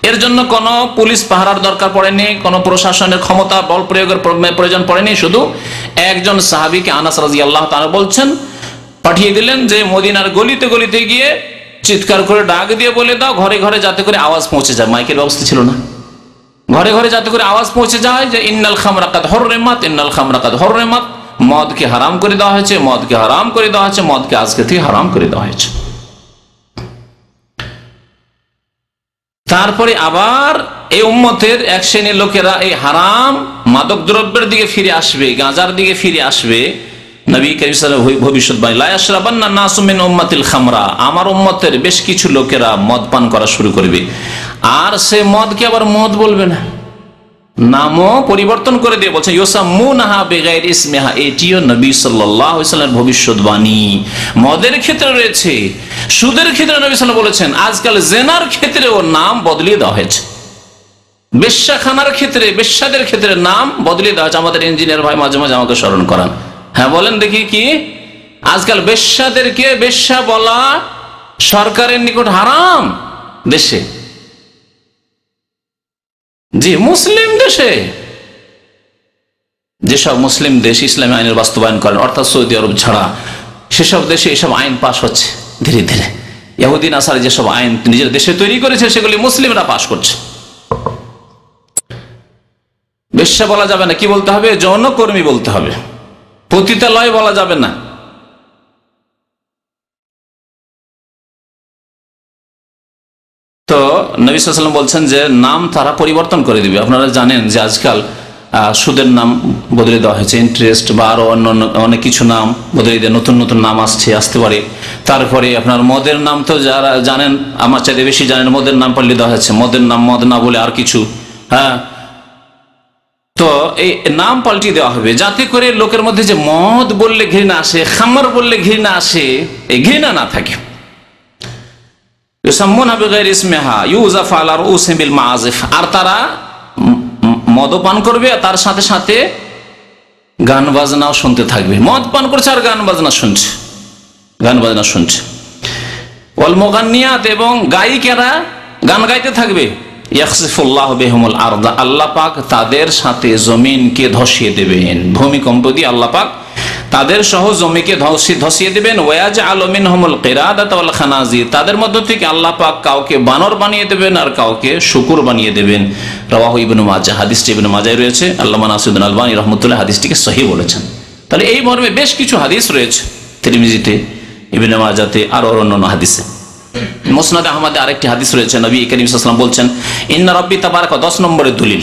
এর জন্য কোনো পুলিশ পাহারার দরকার পড়েনি, কোনো প্রশাসনের ক্ষমতা বল প্রয়োগের প্রয়োজন পড়েনি। শুধু একজন সাহাবীকে, আনাস রাদিয়াল্লাহু তাআলা বলছেন, পাঠিয়ে দিলেন যে মদিনার গলিতে গলিতে গিয়ে চিৎকার করে ডাক দিয়ে বলে দাও, ঘরে ঘরে যাতে করে আওয়াজ পৌঁছে যায়। মাইকের ব্যবস্থা ছিল না, ঘরে ঘরে যাতে করে আওয়াজ পৌঁছে যায় যে ইন্নাল খামরা কাদ হুররিমাত, ইন্নাল খামরা কাদ হুররিমাত, মদকে হারাম করে দেওয়া হয়েছে, মদকে হারাম করে দেওয়া হয়েছে, মদকে আজকে থেকে হারাম করে দেওয়া হয়েছে। তারপরে আবার এই উম্মতের এক শ্রেণীর লোকেরা এই হারাম মাদক দ্রব্যের দিকে ফিরে আসবে, গাঁজার দিকে ফিরে আসবে। নবী কারীম সাল্লাল্লাহু আলাইহি ওয়াসাল্লাম ভবিষ্যৎবাণী, লা ইয়াশরাবান্না নাসু মিন উম্মাতিল খামরা, আমার উম্মতের বেশ কিছু লোকেরা মদ পান করা শুরু করবে। আর সে মদকে আবার মদ বলবে না, নামও পরিবর্তন করে দিয়ে বলছেন ইউসাম্মুনাহা বিগাইরি ইসমিহা। এটিও নবী সাল্লাল্লাহু আলাইহি ওয়াসাল্লামের ভবিষ্যৎবাণী। মদের ক্ষেত্রে রয়েছে, সুদের ক্ষেত্রে নবী সাল্লাল্লাহু আলাইহি ওয়াসাল্লাম বলেছেন, আজকাল জেনার ক্ষেত্রেও নাম বদলিয়ে দেওয়া হয়েছে, বেশ্যাখানার ক্ষেত্রে, বেশ্যাদের ক্ষেত্রে নাম বদলিয়ে দেওয়া হয়েছে। আমাদের ইঞ্জিনিয়ার ভাই মাঝে মাঝে আমাকে স্মরণ করান, হ্যাঁ বলেন দেখি কি? আজকাল বেশ্যাদেরকে বেশ্যা বলা সরকারের নিকট হারাম দেশে, জি মুসলিম দেশে, যেসব মুসলিম দেশ ইসলামী আইনের বাস্তবায়ন করেন, অর্থাৎ সৌদি আরব ছাড়া, সেসব দেশে এসব আইন পাশ হচ্ছে ধীরে ধীরে। ইহুদি নাসারা যেসব আইন নিজের দেশে তৈরি করেছে, সেগুলি মুসলিমরা পাশ করছে। বেশ্যা বলা যাবে না, কি বলতে হবে? যৌনকর্মী বলতে হবে, পতিতালয় বলা যাবে না। তো নবী সাল্লাল্লাহু আলাইহি ওয়াসাল্লাম বলছেন যে নাম তারা পরিবর্তন করে দিবে। আপনারা জানেন যে আজকাল সুদের নাম বদলে দেওয়া হয়েছে, ইন্টারেস্ট বা আরো অন্য অনেক কিছু নাম বদলে দিয়ে নতুন নতুন নাম আসতে পারে। তারপরে আপনার মদের নাম তো যারা জানেন, আমার চাইতে বেশি জানেন, মদের নাম পাল্টে দেওয়া হয়েছে, মদের নাম মদ না বলে আর কিছু, হ্যাঁ। তো এই নাম পাল্টে দেওয়া হবে যাতে করে লোকের মধ্যে যে মদ বললে ঘৃণা আসে, খামর বললে ঘৃণা আসে, এই ঘৃণা না থাকে। আর তারা মদপান করবে, তার সাথে সাথে গান বাজনাও শুনতে থাকবে। মদ পান করছে আর গান বাজনা শুনছে, গান বাজনা শুনছে। ওয়াল মুগান্নিয়াত, এবং গায়িকারা গান গাইতে থাকবে। ইয়াখসিফুল্লাহু বিহিমুল আরদা, আল্লাহ পাক তাদের সাথে জমিনকে ধসিয়ে দেবেন, ভূমিকম্প দিয়ে আল্লাহ পাক তাদের সহ জমিকে ধসিয়ে দেবেন। ওয়াজআলু মিনহুমুল কিরাদাতা ওয়াল খানাজির, তাদের মধ্য থেকে আল্লাহ পাক কাউকে বানর বানিয়ে দেবেন আর কাউকে শূকর বানিয়ে দেবেন। রাওয়াহু ইবনে মাজাহ, হাদিসটি ইবনে মাজাহে রয়েছে। আল্লামা নাসিরুদ্দিন আলবানী রাহমাতুল্লাহ হাদিসটিকে সহিহ বলেছেন। তাহলে এই মর্মে বেশ কিছু হাদিস রয়েছে তিরমিজিতে, ইবনে মাজাহতে, আর অন্যান্য হাদিসে। মুসনাদে আহমদে আরেকটি হাদিস রয়েছে, নবী করিম সাল্লাল্লাহু আলাইহি ওয়াসাল্লাম বলছেন, ইন্না রাব্বি তাবারাকা, 10 নম্বরের দলিল,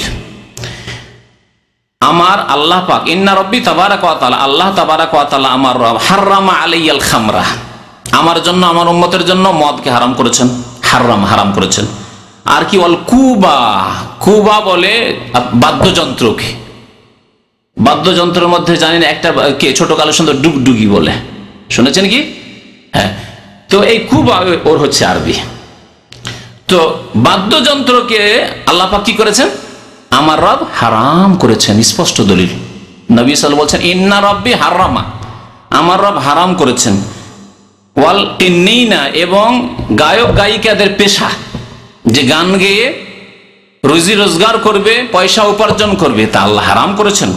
আমার আল্লাহ পাক, ইন্না রাব্বি তাবারাকা ওয়া তাআলা, আল্লাহ তাবারাকা ওয়া তাআলা আমার রব, হারামা আলাইয়াল খামরা, আমার জন্য, আমার উম্মতের জন্য মদকে হারাম করেছেন, হারাম করেছেন। আর কি বল, কুবা, কুবা বলে বাদ্যযন্ত্রকে। বাদ্যযন্ত্রের মধ্যে জানেন একটা কে ছোট কালো সুন্দর ডুগডুগি বলে, শুনেছেন কি? হ্যাঁ, তো এই কুবা ওর হচ্ছে আরবি। তো বাদ্যযন্ত্রকে আল্লাহ পাক কি করেছেন? আমার রব হারাম করেছেন, স্পষ্ট দলিল। নবী সাল্লাল্লাহু আলাইহি ওয়াসাল্লাম বলছেন ইন্না রাব্বি হারামা, আমার রব হারাম করেছেন। ওয়াল তিন্নিনা, এবং গায়ক গায়িকাদের পেশা, যে গান গেয়ে রুজি রোজগার করবে, পয়সা উপার্জন করবে, তা আল্লাহ হারাম করেছেন।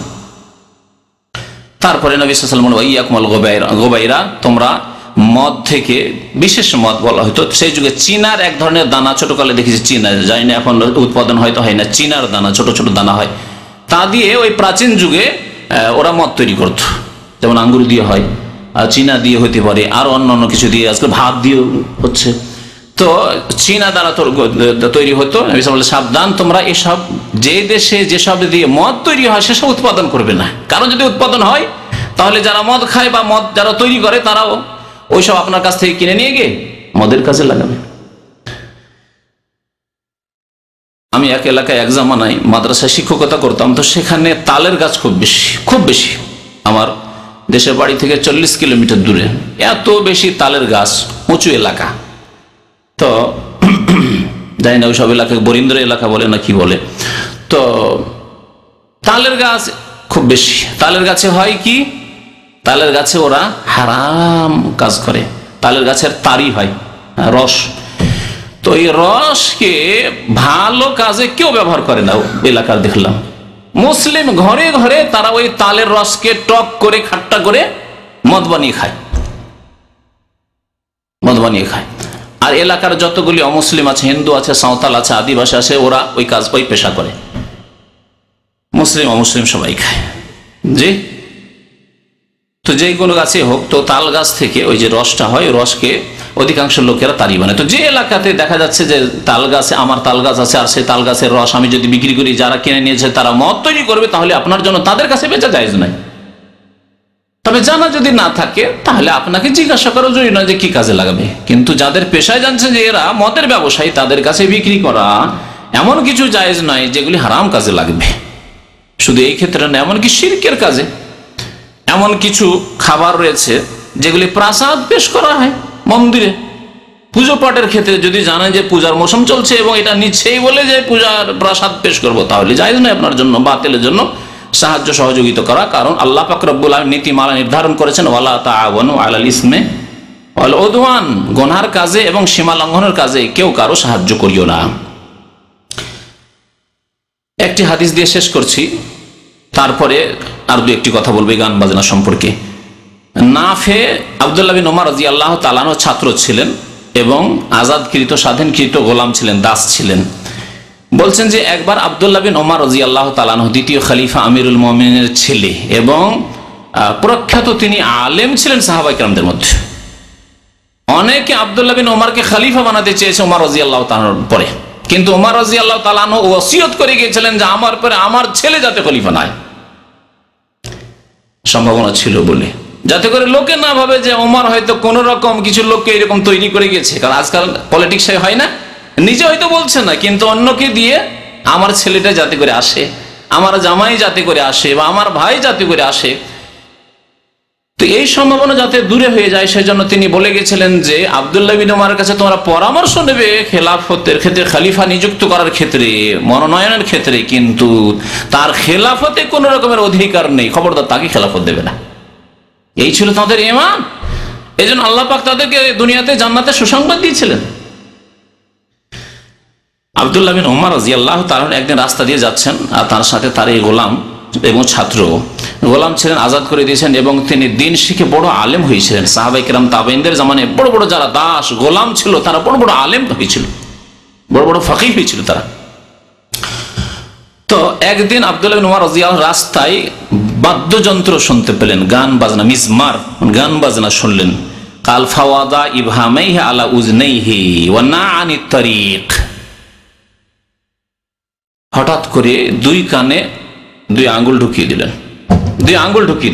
তারপরে নবী সাল্লাল্লাহু আলাইহি ওয়াসাল্লাম বলেন ইয়াকুমুল গোবাইরা, তোমরা মদ থেকে, বিশেষ মদ বলা হয়তো সেই যুগে চিনার এক ধরনের দানা, ছোটকালে দেখেছি চিনা, জানি না এখন উৎপাদন হয়তো হয় না, চিনার দানা, ছোট ছোট দানা হয়, তা দিয়ে ওই প্রাচীন যুগে ওরা মদ তৈরি করত। যেমন আঙ্গুর দিয়ে হয়, চিনা দিয়ে হতে পারে, আর অন্য কিছু দিয়ে, আজকে ভাত দিয়ে হচ্ছে। তো চীনা দ্বারা তৈরি হতো। সাবধান, তোমরা এসব, যে দেশে যেসব দিয়ে মদ তৈরি হয় সেসব উৎপাদন করবে না, কারণ যদি উৎপাদন হয় তাহলে যারা মদ খায় বা মদ যারা তৈরি করে তারাও ওইসব আপনার কাছ থেকে কিনে নিয়ে গিয়ে মদের কাজে লাগাবে। আমি এক এলাকায় এক জামানায় মাদ্রাসায় শিক্ষকতা করতাম, তো সেখানে তালের গাছ খুব বেশি। আমার দেশের বাড়ি থেকে 40 কিলোমিটার দূরে এত বেশি তালের গাছ, উঁচু এলাকা। তো জানি না ওইসব এলাকাকে বরিন্দ্র এলাকা বলে না কি বলে। তো তালের গাছ খুব বেশি। তালের গাছে হয় কি, তালের গাছে ওরা হারাম কাজ করে। তালের গাছের তারি হয়, রস। তো এই রসকে ভালো কাজে কেউ ব্যবহার করে না এলাকার, দেখলাম মুসলিম ঘরে ঘরে তারা ওই তালের রসকে টক করে, খাট্টা করে মদ বানিয়ে খায়। আর এলাকার যতগুলি অমুসলিম আছে, হিন্দু আছে, সাঁওতাল আছে, আদিবাসী আছে, ওরা ওই কাজ, ওই পেশা করে। মুসলিম অমুসলিম সবাই খায়। জি, তো যে কোনো গাছে হোক, তো তাল গাছ থেকে ওই যে রসটা হয়, রসকে অধিকাংশ লোকেরা তারি বানায়। তো যে এলাকাতে দেখা যাচ্ছে যে তাল গাছে, আমার তাল গাছ আছে, আর সেই তাল গাছের রস আমি যদি বিক্রি করি, যারা কিনে নিয়েছে তারা মদ তৈরি করবে, তাহলে আপনার জন্য তাদের কাছে বেচা জায়েজ নাই। তবে জানা যদি না থাকে তাহলে আপনাকে জিজ্ঞাসা করা জরুরি নয় যে কি কাজে লাগাবে। কিন্তু যাদের পেশায় জানছে যে এরা মদের ব্যবসায়ী, তাদের কাছে বিক্রি করা এমন কিছু জায়েজ নয় যেগুলি হারাম কাজে লাগবে। শুধু এই ক্ষেত্রে না, এমনকি শিরকের কাজে এমন কিছু খাবার রয়েছে যেগুলি প্রাসাদ পেশ করা হয় মন্দিরে, পুজো পাঠের ক্ষেত্রে। যদি জানেন যে পূজার মৌসুম চলছে এবং এটা নিচ্ছেই বলে যে পূজার প্রাসাদ পেশ করবো, তাহলে জায়েজ নয় আপনার জন্য বাতিলের জন্য সাহায্য সহযোগিতা করা। কারণ আল্লাহ পাক রব্বুল আলামিন নীতিমালা নির্ধারণ করেছেন, ওয়ালা তাআওয়ানু আলাল ইসমি ওয়াল উদওয়ান, গুনাহের কাজে এবং সীমা লঙ্ঘনের কাজে কেউ কারো সাহায্য করিও না। একটি হাদিস দিয়ে শেষ করছি, তারপরে আর দু একটি কথা বলবে গান বাজনা সম্পর্কে। নাফে আব্দুল্লাহ বিন ওমর রাদিয়াল্লাহু তাআলা আনহু ছাত্র ছিলেন এবং আজাদকৃত, স্বাধীনকৃত গোলাম ছিলেন, দাস ছিলেন। বলছেন যে একবার আব্দুল্লাহ বিন ওমর রাদিয়াল্লাহু তাআলা আনহু, দ্বিতীয় খলিফা আমিরুল মুমিনিনের ছেলে এবং প্রখ্যাত তিনি আলেম ছিলেন সাহাবায়ে কেরামদের মধ্যে। অনেকে আব্দুল্লাহ বিন ওমরকে খলিফা বানাতে চেয়েছে ওমর রাদিয়াল্লাহু তাআলার পরে, কিন্তু ওমর রাদিয়াল্লাহু তাআলা আনহু ওসিয়ত করে গিয়েছিলেন যে আমার পরে আমার ছেলে যাতে খলিফা না হয়। সম্ভাবনা ছিল বলে, যাতে করে লোকে না ভাবে যে ওমর হয়তো কোন রকম কিছু লোককে এরকম তৈরি করে গেছে। কারণ আজকাল পলিটিক্স হয় না, নিজে হয়তো বলছে না, কিন্তু অন্যকে দিয়ে আমার ছেলেটা যাতে করে আসে, আমার জামাই যাতে করে আসে, বা আমার ভাই যাতে করে আসে। তো এই সম্ভাবনা যাতে দূরে হয়ে যায়, সেজন্য তিনি বলে গেছিলেন যে আব্দুল্লাহ বিন ওমরের কাছে তোমরা পরামর্শ নেবে খেলাফতের ক্ষেত্রে, খলিফা নিযুক্ত করার ক্ষেত্রে, মনোনয়নের ক্ষেত্রে, কিন্তু তার খেলাফতে কোন রকমের অধিকার নেই, খবরদার তাকে খেলাফত দেবে না। এই ছিল তাদের ঈমান। এই জন্য আল্লাহ পাক তাদেরকে দুনিয়াতে জান্নাতে সুসংবাদ দিয়েছিলেন। আব্দুল্লাহ বিন ওমর রাদিয়াল্লাহু তাআলা একদিন রাস্তা দিয়ে যাচ্ছেন, আর তার সাথে তার এই গোলাম এবং ছাত্র, গোলাম ছিলেন, আজাদ করে দিয়েছেন, এবং তিনি দিন শিখে বড় আলেম হয়েছিলেন। সাহাবায়ে কেরাম তাবেঈনদের জামানায় বড় বড় যারা দাস গোলাম ছিল, তারা বড় বড় আলেম হয়েছিল, বড় বড় ফাকিহ হয়েছিল তারা। তো একদিন আব্দুল্লাহ বিন ওমর রাদিয়াল্লাহু রাস্তায় বাদ্যযন্ত্র শুনতে পেলেন, গান বাজনা, মিজমার, গান বাজনা শুনলেন। কাল ফাওয়াদা ইবহামাইহি আলা উজনাইহি ওয়া নাআনি তারিক, হঠাৎ করে দুই কানে দুই আঙ্গুল ঢুকিয়ে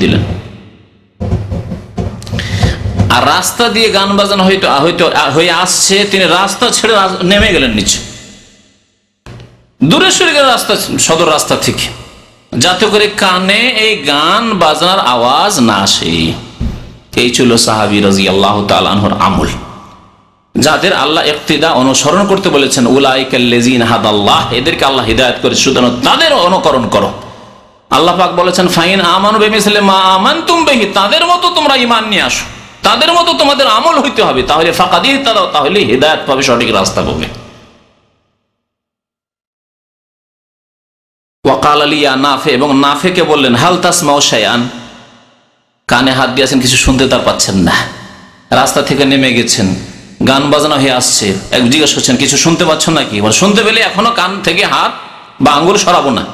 দিলেন, আর রাস্তা দিয়ে গান বাজানো হয়তো হয়তো হয়ে আসছে, তিনি রাস্তা ছেড়ে নেমে গেলেন নিচে, দূরে সরে গেলেন রাস্তা, সদর রাস্তা থেকে, যাতে করে কানে এই গান বাজনার আওয়াজ না আসে। এই ছিল সাহাবী রাদিয়াল্লাহু তাআলা আনহুর আমল, যাদের আল্লাহ ইক্তিদা অনুসরণ করতে বলেছেন। উলাইকাল্লাযীনা হাদাল্লাহ, এদেরকে আল্লাহ হিদায়াত করে, সুতরাং তাদের অনুকরণ করো। আল্লাহ পাক বলেছেন ফাইন আমানু বিমিসলি মা আমানতুম বিহি, তাদের মতো তোমরা ঈমান নিয়ে আসো, তাদের মতো তোমাদের আমল হইতে হবে, তাহলে ফাকাদ ইহতাদাও, তাহলে হিদায়াত পাবে, সঠিক রাস্তা পাবে। ওয়াকাল লিয়া নাফে, এবং নাফেকে বললেন হাল তাসমাউ শাইআন, কানে হাত দিয়েছেন, কিছু শুনতে তার পাচ্ছেন না, রাস্তা থেকে নেমে গেছেন, গান বাজনা হয়ে আসছে, এক জিজ্ঞেস করছেন কিছু শুনতে পাচ্ছ নাকি? শুনতে পেলে এখনো কান থেকে হাত বা আঙ্গুল সরাবো না,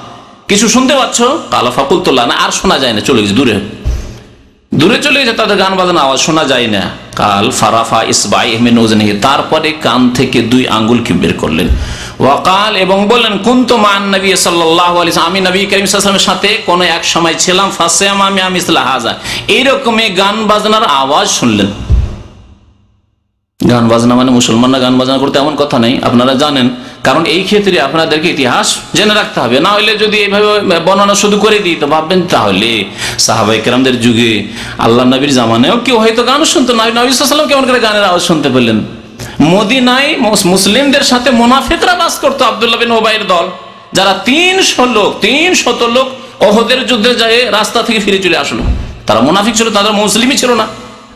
কিছু শুনতে পাচ্ছ? কালা ফাকুলতুল্লাহ, না আর শোনা যায় না, চলে গেছে, দূরে দূরে চলে গেছে, তাদের গান বাজনা আওয়াজ শোনা যায় না। কাল ফারাফা ইসবাই মিন উযনিহি, তারপরে কান থেকে 2 আঙ্গুলকে বের করলেন। ওয়াকাল, এবং বললেন কুনতু মান নবী সাল্লাল্লাহু আলাইহি ওয়াসাল্লাম, আমি নবী করিম সাল্লাল্লাহু আলাইহি ওয়াসাল্লামের সাথে কোন এক সময় ছিলাম, ফাসামা মিসলা হাযা, এইরকমই গান বাজনার আওয়াজ শুনলেন। গান বাজনা মানে মুসলমানরা গান বাজনা করতে এমন কথা নেই, আপনারা জানেন, কারণ এই ক্ষেত্রে আপনাদেরকে ইতিহাস জেনে রাখতে হবে, না হলে যদি এইভাবে বর্ণনা শুধু করে দিই তো ভাববেন তাহলে সাহাবায়ে কেরামদের যুগে আল্লাহ নবীর জামানায়ও কেউ হয়তো গান শুনতো না, নবী সাল্লাল্লাহু আলাইহি ওয়াসাল্লাম কেমন করে গানের আওয়াজ শুনতে পেলেন? মদিনায় মুসলিমদের সাথে মুনাফিকরা বাস করতো, আব্দুল্লাহ বিন উবাইয়ের দল, যারা 300 লোক ওহদের যুদ্ধে যায় রাস্তা থেকে ফিরে চলে আসলো, তারা মুনাফিক ছিল, তাদের মুসলিমই ছিল না।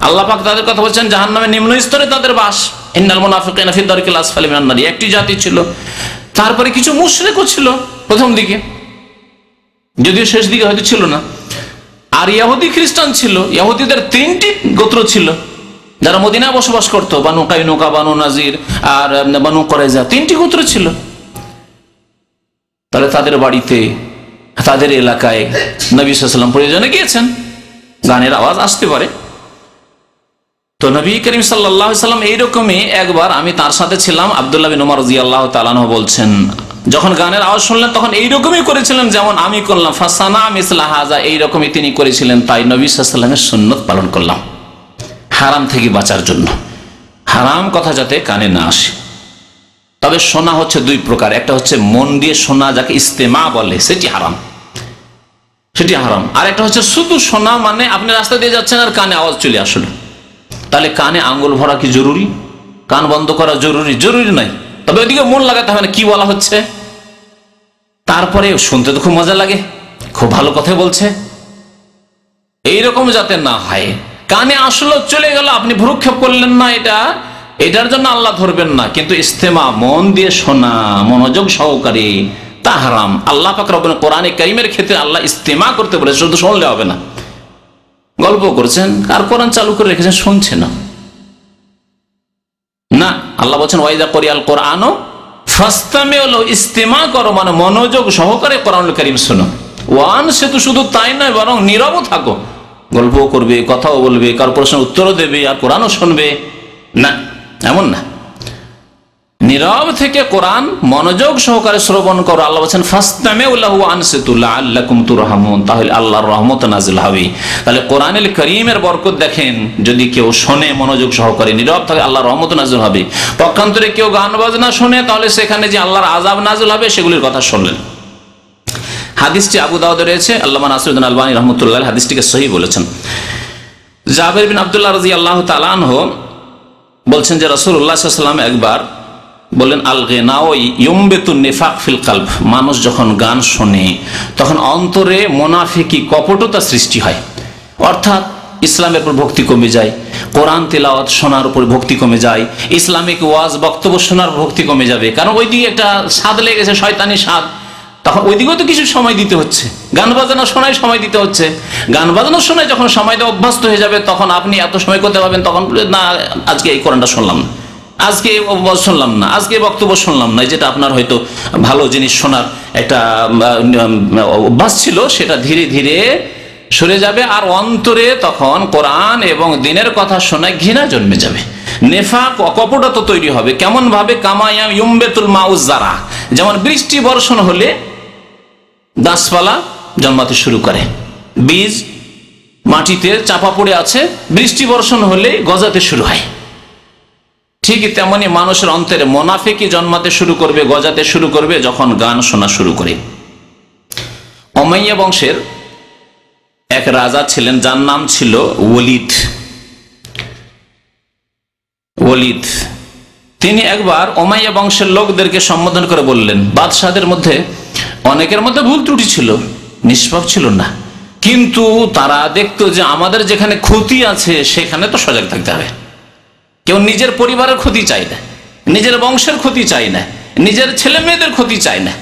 আল্লাহ পাক তাদের কথা বলছেন জাহান্নামের নিম্ন স্তরে তাদের বাস, ইন্নাল মুনাফিকিনা ফি দারকিল আসফালি মিনান নার, একটি জাতি ছিল। তারপরে কিছু মুশরিকও ছিল প্রথম দিকে, যদিও শেষ দিকে হয়তো ছিল না। আর ইহুদি খ্রিস্টান ছিল, ইহুদিদের 3টি গোত্র ছিল যারা মদিনায় বসবাস করতো, বানু কাইনুকা, বানু নাজির আর বানু কুরাইজা, 3টি গোত্র ছিল। তাহলে তাদের বাড়িতে, তাদের এলাকায় নবী সাল্লাল্লাহু আলাইহি ওয়াসাল্লাম প্রয়োজনে গিয়েছেন, গানের আওয়াজ আসতে পারে। তো নবী করিম সাল্লাল্লাহু আলাইহি ওয়াসাল্লাম এইরকমই একবার, আমি তার সাথে ছিলাম, আব্দুল্লাহ বিন উমর রাদিয়াল্লাহু তাআলা আনহু বলছেন, যখন গানের আওয়াজ শুনলেন তখন এইরকমই করেছিলেন যেমন আমি করলাম, ফাসানা মিসলা হাযা, এইরকমই তিনি করেছিলেন, তাই নবী সাল্লাল্লাহু আলাইহি ওয়াসাল্লামের সুন্নাত পালন করলাম, হারাম থেকে বাঁচার জন্য, হারাম কথা যাতে কানে না আসে। তবে শোনা হচ্ছে 2 প্রকার, একটা হচ্ছে মন দিয়ে শোনা, যাকে ইস্তেমা বলে, সেটি হারাম, সেটি হারাম। আর একটা হচ্ছে শুধু শোনা, মানে আপনি রাস্তা দিয়ে যাচ্ছেন আর কানে আওয়াজ চলে আসলো, তাহলে কানে আঙ্গুল ভরা কি জরুরি? কান বন্ধ করা জরুরি? জরুরি নাই, তবে ওইদিকে মন লাগাতে হবে না কি বলা হচ্ছে। তারপরে শুনতে তো খুব মজা লাগে, খুব ভালো কথা বলছে, এইরকম যাতে না হয়। কানে আসলো, চলে গেল, আপনি ভ্রুক্ষেপ করলেন না, এটার জন্য আল্লাহ ধরবেন না, কিন্তু ইস্তেমা, মন দিয়ে শোনা, মনোযোগ সহকারে, তা হারাম। আল্লাহ পাক রব্বুল কোরআনে কারীমের ক্ষেত্রে আল্লাহ ইস্তেমা করতে বলে, শুধু শুনলে হবে না। গল্প করছেন আর কোরআন চালু করে রেখেছেন, শুনছে না, না, আল্লাহ বলছেন ওয়াইদা করিয়াল কোরআনও ফাসতামিউ লাহু, ইস্তেমা করো মানে মনোযোগ সহকারে কোরআনুল কারীম শোনো। ওয়ান সে তো শুধু তাই নয়, বরং নীরব থাকো, গল্প করবে, কথাও বলবে, কার প্রশ্নের উত্তরও দেবে, আর কোরআনও শুনবে না, এমন না, নীরব থেকে কোরআন মনোযোগ সহকারে শ্রবণ করো। আল্লাহ বলেন ফাসতামিউ লাহু ওয়া আনসিতু লাআল্লাকুম তুরহামুন, তাহলে আল্লাহর রহমত নাজিল হবে। তাহলে কোরআনুল কারীমের বরকত দেখেন, যদি কেউ শোনে মনোযোগ সহকারে, নীরব থাকে, আল্লাহর রহমত নাজিল হবে। পক্ষান্তরে কেউ গান বাজনা শোনে, তাহলে সেখানে যে আল্লাহর আযাব নাজিল হবে সেগুলির কথা শুনলেন। হাদিসটি আবু দাউদে রয়েছে, আল্লামা নাসিরুদ্দিন আলবানী রাহমাতুল্লাহ হাদিসটিকে সহিহ বলেছেন। জাবের বিন আব্দুল্লাহ রাদিয়াল্লাহু তাআলা আনহু বলছেন যে রাসূলুল্লাহ সাল্লাল্লাহু আলাইহি ওয়াসাল্লাম একবার বললেন আল গিনাউ ইউমবিতুন নিফাক ফিল কলব, মানুষ যখন গান শোনে তখন অন্তরে মুনাফিকি, কপটতা সৃষ্টি হয়, অর্থাৎ ইসলামের উপর ভক্তি কমে যায়, কোরআন তেলাওয়াত শোনার উপর ভক্তি কমে যায়, ইসলামিক ওয়াজ বক্তব্য শোনার ভক্তি কমে যাবে, কারণ ওইদিকে একটা স্বাদ লেগেছে, শয়তানি স্বাদ, তখন ওইদিকেও তো কিছু সময় দিতে হচ্ছে, গান বাজনা শোনায় সময় দিতে হচ্ছে। গান বাজনা শোনায় যখন সময় দেওয়া অভ্যস্ত হয়ে যাবে, তখন আপনি এত সময় করতে পারবেন, তখন না আজকে এই কোরআনটা শুনলাম না, আজকে শুনলাম না, আজকে বক্তব্য শুনলাম না, যেটা আপনার হয়তো ভালো জিনিস শোনার একটা অভ্যাস ছিল, সেটা ধীরে ধীরে সরে যাবে, আর অন্তরে তখন কোরআন এবং দিনের কথা শোনায় ঘৃণা জন্মে যাবে, নেফাক অকপটতা তৈরি হবে। কেমন ভাবে? কামায়া ইউমবেতুল মাউজ জারা, যেমন বৃষ্টি বর্ষণ হলে গাছপালা জন্মাতে শুরু করে, বীজ মাটিতে চাপা পড়ে আছে, বৃষ্টি বর্ষণ হলে গজাতে শুরু হয়। ঠিক তেমনি মানুষের অন্তরে মোনাফিকি জন্মাতে শুরু করবে, গজাতে শুরু করবে যখন গান শোনা শুরু করে। উমাইয়া বংশের এক রাজা ছিলেন, যার নাম ছিল ওলীদ। তিনি একবার উমাইয়া বংশের লোকদেরকে সম্বোধন করে বললেন, বাদশাহদের মধ্যে অনেকের মধ্যে ভুল ত্রুটি ছিল, নিষ্পাপ ছিল না, কিন্তু তারা দেখতো যে আমাদের যেখানে ক্ষতি আছে সেখানে তো সজাগ থাকতে হবে। কেউ নিজের পরিবারের ক্ষতি চায় না, নিজের বংশের ক্ষতি চায় না, নিজের ছেলে মেয়েদের ক্ষতি চায় না।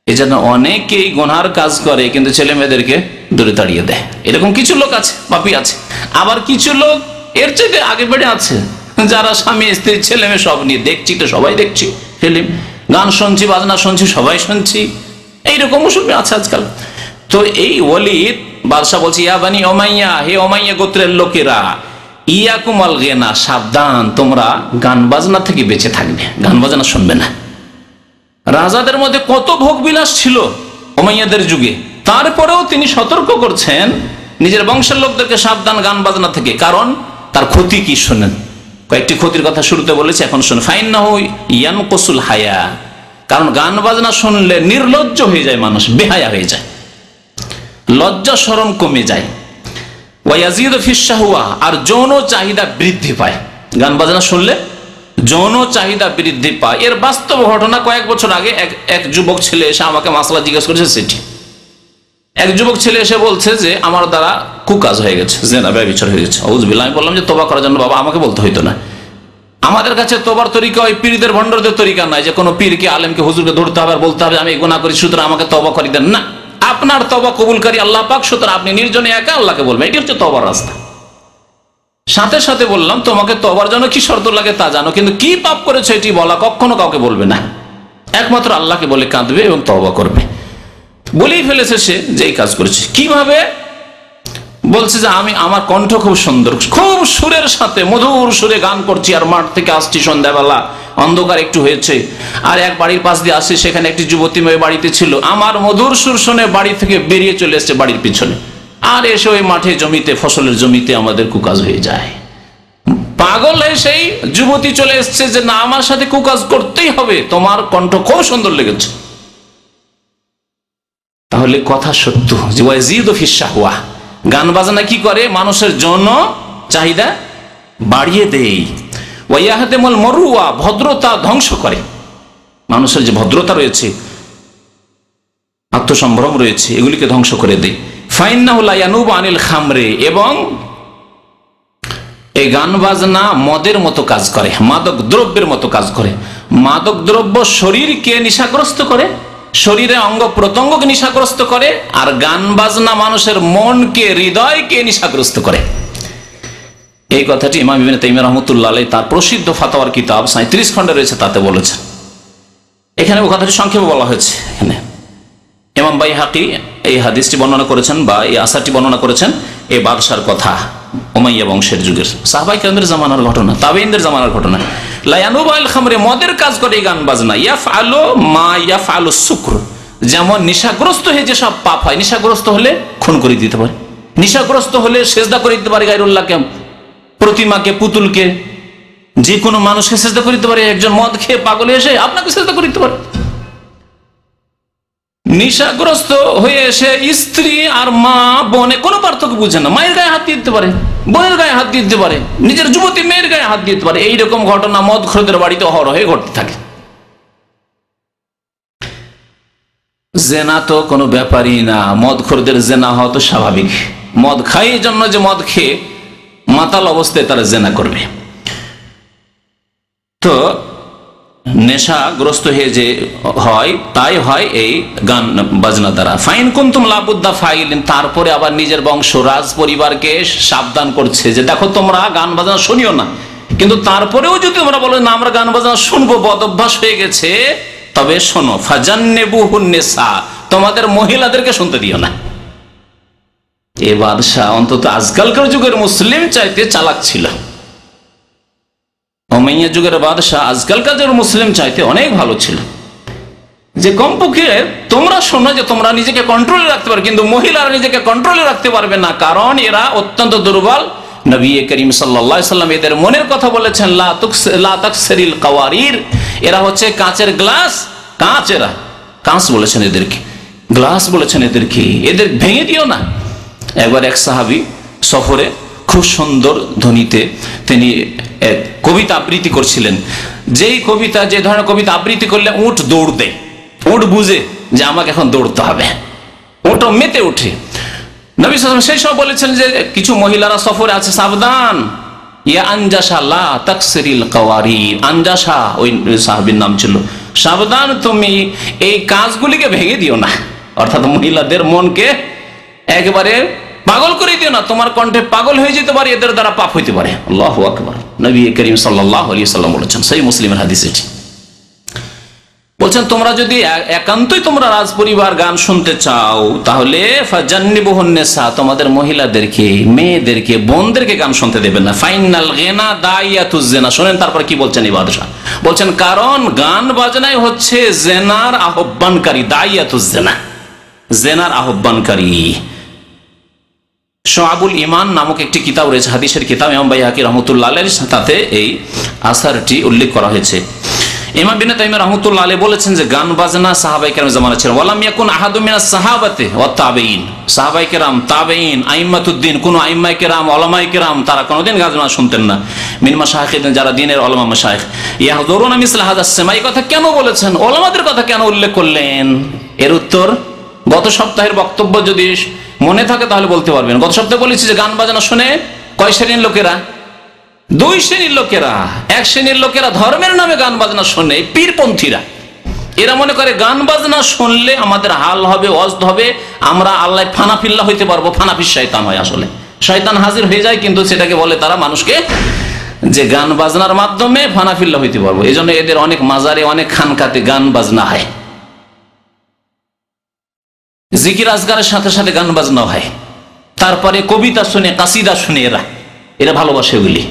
এই জন্য অনেকেই গুনার কাজ করে কিন্তু ছেলে মেয়েদেরকে দূরে তাড়িয়ে দেয়। এরকম কিছু লোক আছে, পাপী আছে। আবার কিছু লোক এর চাইতে আগে বেড়ে আছে, যারা স্বামী স্ত্রী ছেলে মেয়ে সব নিয়ে দেখছি, তো সবাই দেখছি ফিল্ম, গান শুনছি, বাজনা শুনছি, সবাই শুনছি, এইরকম মুসলমান আছে আজকাল। তো এই ওলীদ বাদশা বলছে, ইয়া বানি উমাইয়া, হে উমাইয়া গোত্রের লোকেরা, ইয়াকুম আল গিনা, সাবধান, তোমরা গান বাজনা থেকে বেঁচে থাকবে, গান বাজনা শুনবে না। রাজাদের মধ্যে কত ভোগ বিলাস ছিল উমাইয়াদের যুগে, তারপরেও তিনি সতর্ক করছেন নিজের বংশের লোকদেরকে, সাবধান গান বাজনা থেকে, কারণ তার ক্ষতি কি শোনেন। কয়েকটি ক্ষতির কথা শুরুতে বলেছে, এখন শুনুন। ফাইন্নাহু ইয়ানকুসুল হায়া, কারণ গান বাজনা শুনলে নির্লজ্জ হয়ে যায় মানুষ, বেহায়া হয়ে যায়, লজ্জা শরম কমে যায়। ওয়ায়াজিদু ফিশ শাহওয়া, আর যৌন চাহিদা বৃদ্ধি পায়। গান বাজনা শুনলে যৌন চাহিদা বৃদ্ধি পায়। এর বাস্তব ঘটনা, কয়েক বছর আগে এক যুবক ছেলে এসে আমাকে মাসলা জিজ্ঞেস করেছে। সেটি এক যুবক ছেলে এসে বলছে যে আমার দ্বারা কুকাজ হয়ে গেছে, জেনা ব্যভিচার হয়ে গেছে। আউযুবিল্লাহ। আমি বললাম যে তওবা করার জন্য বাবা আমাকে বলতে হইতো না। আমাদের কাছে তোবার তরিকা ওই পীরদের ভণ্ডরদের তরিকা নাই যে কোনো পীরকে আলেমকে হুজুরকে ধরতে হবে আর বলতে হবে আমি গুনাহ করি সুতরাং আমাকে তওবা করি দেন। না, আপনার তওবা কবুলকারী আল্লাহ পাক, সুতরাং আপনি নির্জনে একা আল্লাহকে বলবেন, এটি হচ্ছে তওবার রাস্তা। সাথে সাথে বললাম তোমাকে তওবার জন্য কি শর্ত লাগে তা জানো, কিন্তু কি পাপ করেছো এটি বলা কখনো কাউকে বলবে না, একমাত্র আল্লাহকে বলে কাঁদবে এবং তওবা করবে। বলেই ফেলেছে সে যে এই কাজ করেছে। কিভাবে? বলছে যে আমি, আমার কণ্ঠ খুব সুন্দর, খুব সুরের সাথে মধুর সুরে গান করছি, আর মাঠ থেকে আসছি সন্ধ্যাবেলা, অন্ধকার একটু হয়েছে, আর এক বাড়ির পাশ দিয়ে আসছি, সেখানে একটি যুবতী মেয়ে বাড়িতে ছিল, আমার মধুর সুর শুনে বাড়ি থেকে বেরিয়ে চলে এসছে বাড়ির পিছনে, আর এসে ওই মাঠে জমিতে, ফসলের জমিতে আমাদের কুকাজ হয়ে যায়। পাগল হয়ে সেই যুবতী চলে এসছে যে না, আমার সাথে কুকাজ করতেই হবে, তোমার কণ্ঠ খুব সুন্দর লেগেছে। তাহলে কথা সত্য যে ওয়াজিদু ফিশ শাহওয়া, গান বাজনা কি করে? মানুষের যৌন চাহিদা বাড়িয়ে দেয়। ওয়ায়াহদিমুল মুরুয়া, ভদ্রতা ধ্বংস করে। মানুষের যে ভদ্রতা রয়েছে, আত্মসম্ভ্রম রয়েছে, এগুলিকে ধ্বংস করে দেয়। ফাইন্নাহু লা ইয়ানুবু আনিল খামরে, এবং এই গান বাজনা মদের মতো কাজ করে, মাদক দ্রব্যের মতো কাজ করে। মাদক দ্রব্য শরীরকে নেশাগ্রস্ত করে, শরীরে অঙ্গ প্রত্যঙ্গকে নেশাগ্রস্ত করে, আর গান বাজনা মানুষের মনকে, হৃদয়কে নেশাগ্রস্ত করে। এই কথাটি ইমাম ইবনে তাইমিয়া রাহমাতুল্লাহ আলাইহি তার প্রসিদ্ধ ফাতাওয়ার কিতাব 37 খণ্ডে রয়েছে, তাতে বলেছেন। এখানে ও কথাটি সংক্ষেপে বলা হয়েছে। এখানে ইমাম বাইহাকি এই হাদিসটি বর্ণনা করেছেন, বা এই আসারটি বর্ণনা করেছেন এই বাদশার কথা, উমাইয়া বংশের যুগের, সাহাবায়ে কেরামদের জামানার ঘটনা, তাবেঈনদের জামানার ঘটনা। লা ইয়ানুবু আল খামরে, মদের কাজ করে এই গান বাজনা। ইয়াফআলু মা ইয়াফআলু শুকর, যেমন নেশাগ্রস্ত হয়ে যেসব পাপ হয়, নেশাগ্রস্ত হলে খুন করে দিতে পারে, নেশাগ্রস্ত হলে সেজদা করে দিতে পারে গায়রুল্লাহকে, প্রতিমাকে, পুতুলকে, যে কোনো মানুষকে সেজদা করে দিতে পারে। একজন মদ খেয়ে পাগল এসে আপনাকে সেজদা করে দিতে পারে। নেশাগ্রস্ত হয়ে এসে স্ত্রী আর মা বোনে কোনো পার্থক্য বুঝে না, মায়ের গায়ে হাত দিয়ে দিতে পারে, বোনের গায়ে হাত দিয়ে দিতে পারে, নিজের যুবতী মেয়ের গায়ে হাত দিতে পারে। এইরকম ঘটনা মদখোরদের বাড়িতে অহরহে ঘটতে থাকে। জেনা তো কোনো ব্যাপারই না, মদখোরদের জেনা হওয়া তো স্বাভাবিক। মদ খাই জন্য যে মদ খেয়ে মাতাল অবস্থায় তারা জেনা করবে। তো নেশাগ্রস্ত হয়ে যে হয়, তাই হয় এই গান বাজনা দ্বারা। ফাইন কুনতুম লাবুদ্দা ফাইলিন, তারপরে আবার নিজের বংশ, রাজ পরিবারকে সাবধান করছে যে দেখো তোমরা গান বাজনা শুনিও না, কিন্তু তারপরেও যদি তোমরা বলো না আমরা গান বাজনা শুনবো, বদ অভ্যাস হয়ে গেছে, তবে শোনো, ফাজান্নিবুহুন নিসা, তোমাদের মহিলাদেরকে শুনতে দিও না। এ বাদশাহ অন্তত আজকালকার যুগের মুসলিম চাইতে চালাক ছিল। উমাইয়া যুগের বাদশাহ আজকালকার যুগের মুসলিম চাইতে অনেক ভালো ছিল। যে কমপক্ষে তোমরা শোনো যে তোমরা নিজেকে কন্ট্রোলে রাখতে পারবে, কিন্তু মহিলারা নিজেকে কন্ট্রোলে রাখতে পারবে না, কারণ এরা অত্যন্ত দুর্বল। নবী করিম সাল্লাল্লাহু আলাইহি সাল্লাম এদের মনের কথা বলেছেন, লা তাকসিরিল কাওয়ারির, এরা হচ্ছে কাঁচের গ্লাস, এরা কাঁচ বলেছেন এদেরকে, গ্লাস বলেছেন এদেরকে, এদের ভেঙে দিও না। একবার এক সাহাবী সফরে খুব সুন্দর ধ্বনিতে তিনি এক কবিতা আবৃত্তি করছিলেন। যেই কবিতা, যে ধরনের কবিতা আবৃত্তি করলে উট দৌড় দেয়, উট বুঝে যে আমাকে এখন দৌড়তে হবে, উট মেতে উঠে। নবী সাল্লাল্লাহু আলাইহি ওয়াসাল্লাম সেই সময় বলেছেন যে কিছু মহিলারা সফরে আছে, সাবধান, ইয়া আনজাসা লা তাকসিরিল কাওয়ারির, আনজাসা ওই সাহাবীর নাম ছিল, সাবধান তুমি এই কাজগুলিকে ভেঙে দিও না, অর্থাৎ মহিলাদের মনকে একেবারে পাগল করে দিও না, তোমার কণ্ঠে পাগল হয়ে যেতে পারে, এদের দ্বারা পাপ হইতে পারে। আল্লাহু আকবার। নবী করিম সাল্লাল্লাহু আলাইহি ওয়াসাল্লাম বলেছেন, সেই মুসলিমের হাদিস এটি। বলছেন তোমরা যদি একান্তই তোমরা রাজ পরিবার গান শুনতে চাও, তাহলে ফাজান্নিবুহুন নিসা, তোমাদের মহিলাদেরকে, মেয়েদেরকে, বোনদেরকে গান শুনতে দেবেন না। ফাইনাল গিনা দাইয়াতুজ জিনা, শুনেন তারপর কি বলছেন এই বাদশা, বলছেন কারণ গান বাজনাই হচ্ছে জেনার আহ্বানকারী, দাইয়াতুজ জিনা, জেনার আহ্বানকারী। শুআবুল ঈমান নামক একটি কিতাব রয়েছে, হাদিসের কিতাব, ইমাম বাইহাকী রাহমাতুল্লাহ আলাইহি, তাতে এই আসারটি উল্লেখ করা হয়েছে। ইমাম ইবনে তাইমিয়া রাহমাতুল্লাহ আলাইহি বলেছেন যে গান বাজনা সাহাবায়ে কেরামের জামানায় ছিল। ওয়ালাম ইয়াকুন আহাদুম মিনাস সাহাবাতি ওয়াত তাবেঈন, সাহাবায়ে কেরাম, তাবেঈন, আইম্মাতুদ্দিন, কোন আইম্মায়ে কেরাম, উলামায়ে কেরাম, তারা কোনদিন গান বাজনা শুনতেন না। মিন মাশায়েখিন, যারা দ্বীনের উলামা মাশায়েখ, ইয়াহযুরুনা মিসলা হাযাস সামা। এই কথা কেন বলেছেন, উলামাদের কথা কেন উল্লেখ করলেন? এর উত্তর গত সপ্তাহের বক্তব্য যদি মনে থাকে তাহলে বলতে পারবেন। গত সপ্তাহে বলেছি যে গান বাজনা শুনে কয় শ্রেণীর লোকেরা? দুই শ্রেণীর লোকেরা। এক শ্রেণীর লোকেরা ধর্মের নামে গান বাজনা শোনে, পীরপন্থীরা। এরা মনে করে গান বাজনা শুনলে আমাদের হাল হবে, ওয়াজদ হবে, আমরা আল্লাহ ফানাফিল্লাহ হইতে পারবো। ফানাফিস শয়তান হয়, আসলে শয়তান হাজির হয়ে যায়, কিন্তু সেটাকে বলে তারা মানুষকে যে গান বাজনার মাধ্যমে ফানাফিল্লাহ হইতে পারবো। এই জন্য এদের অনেক মাজারে, অনেক খানকাতে গান বাজনা হয়, জিকির আজগারের সাথে সাথে গান বাজনা হয়, তারপরে কবিতা শুনে, কাসিদা শুনে এরা ভালোবাসে ওগুলি।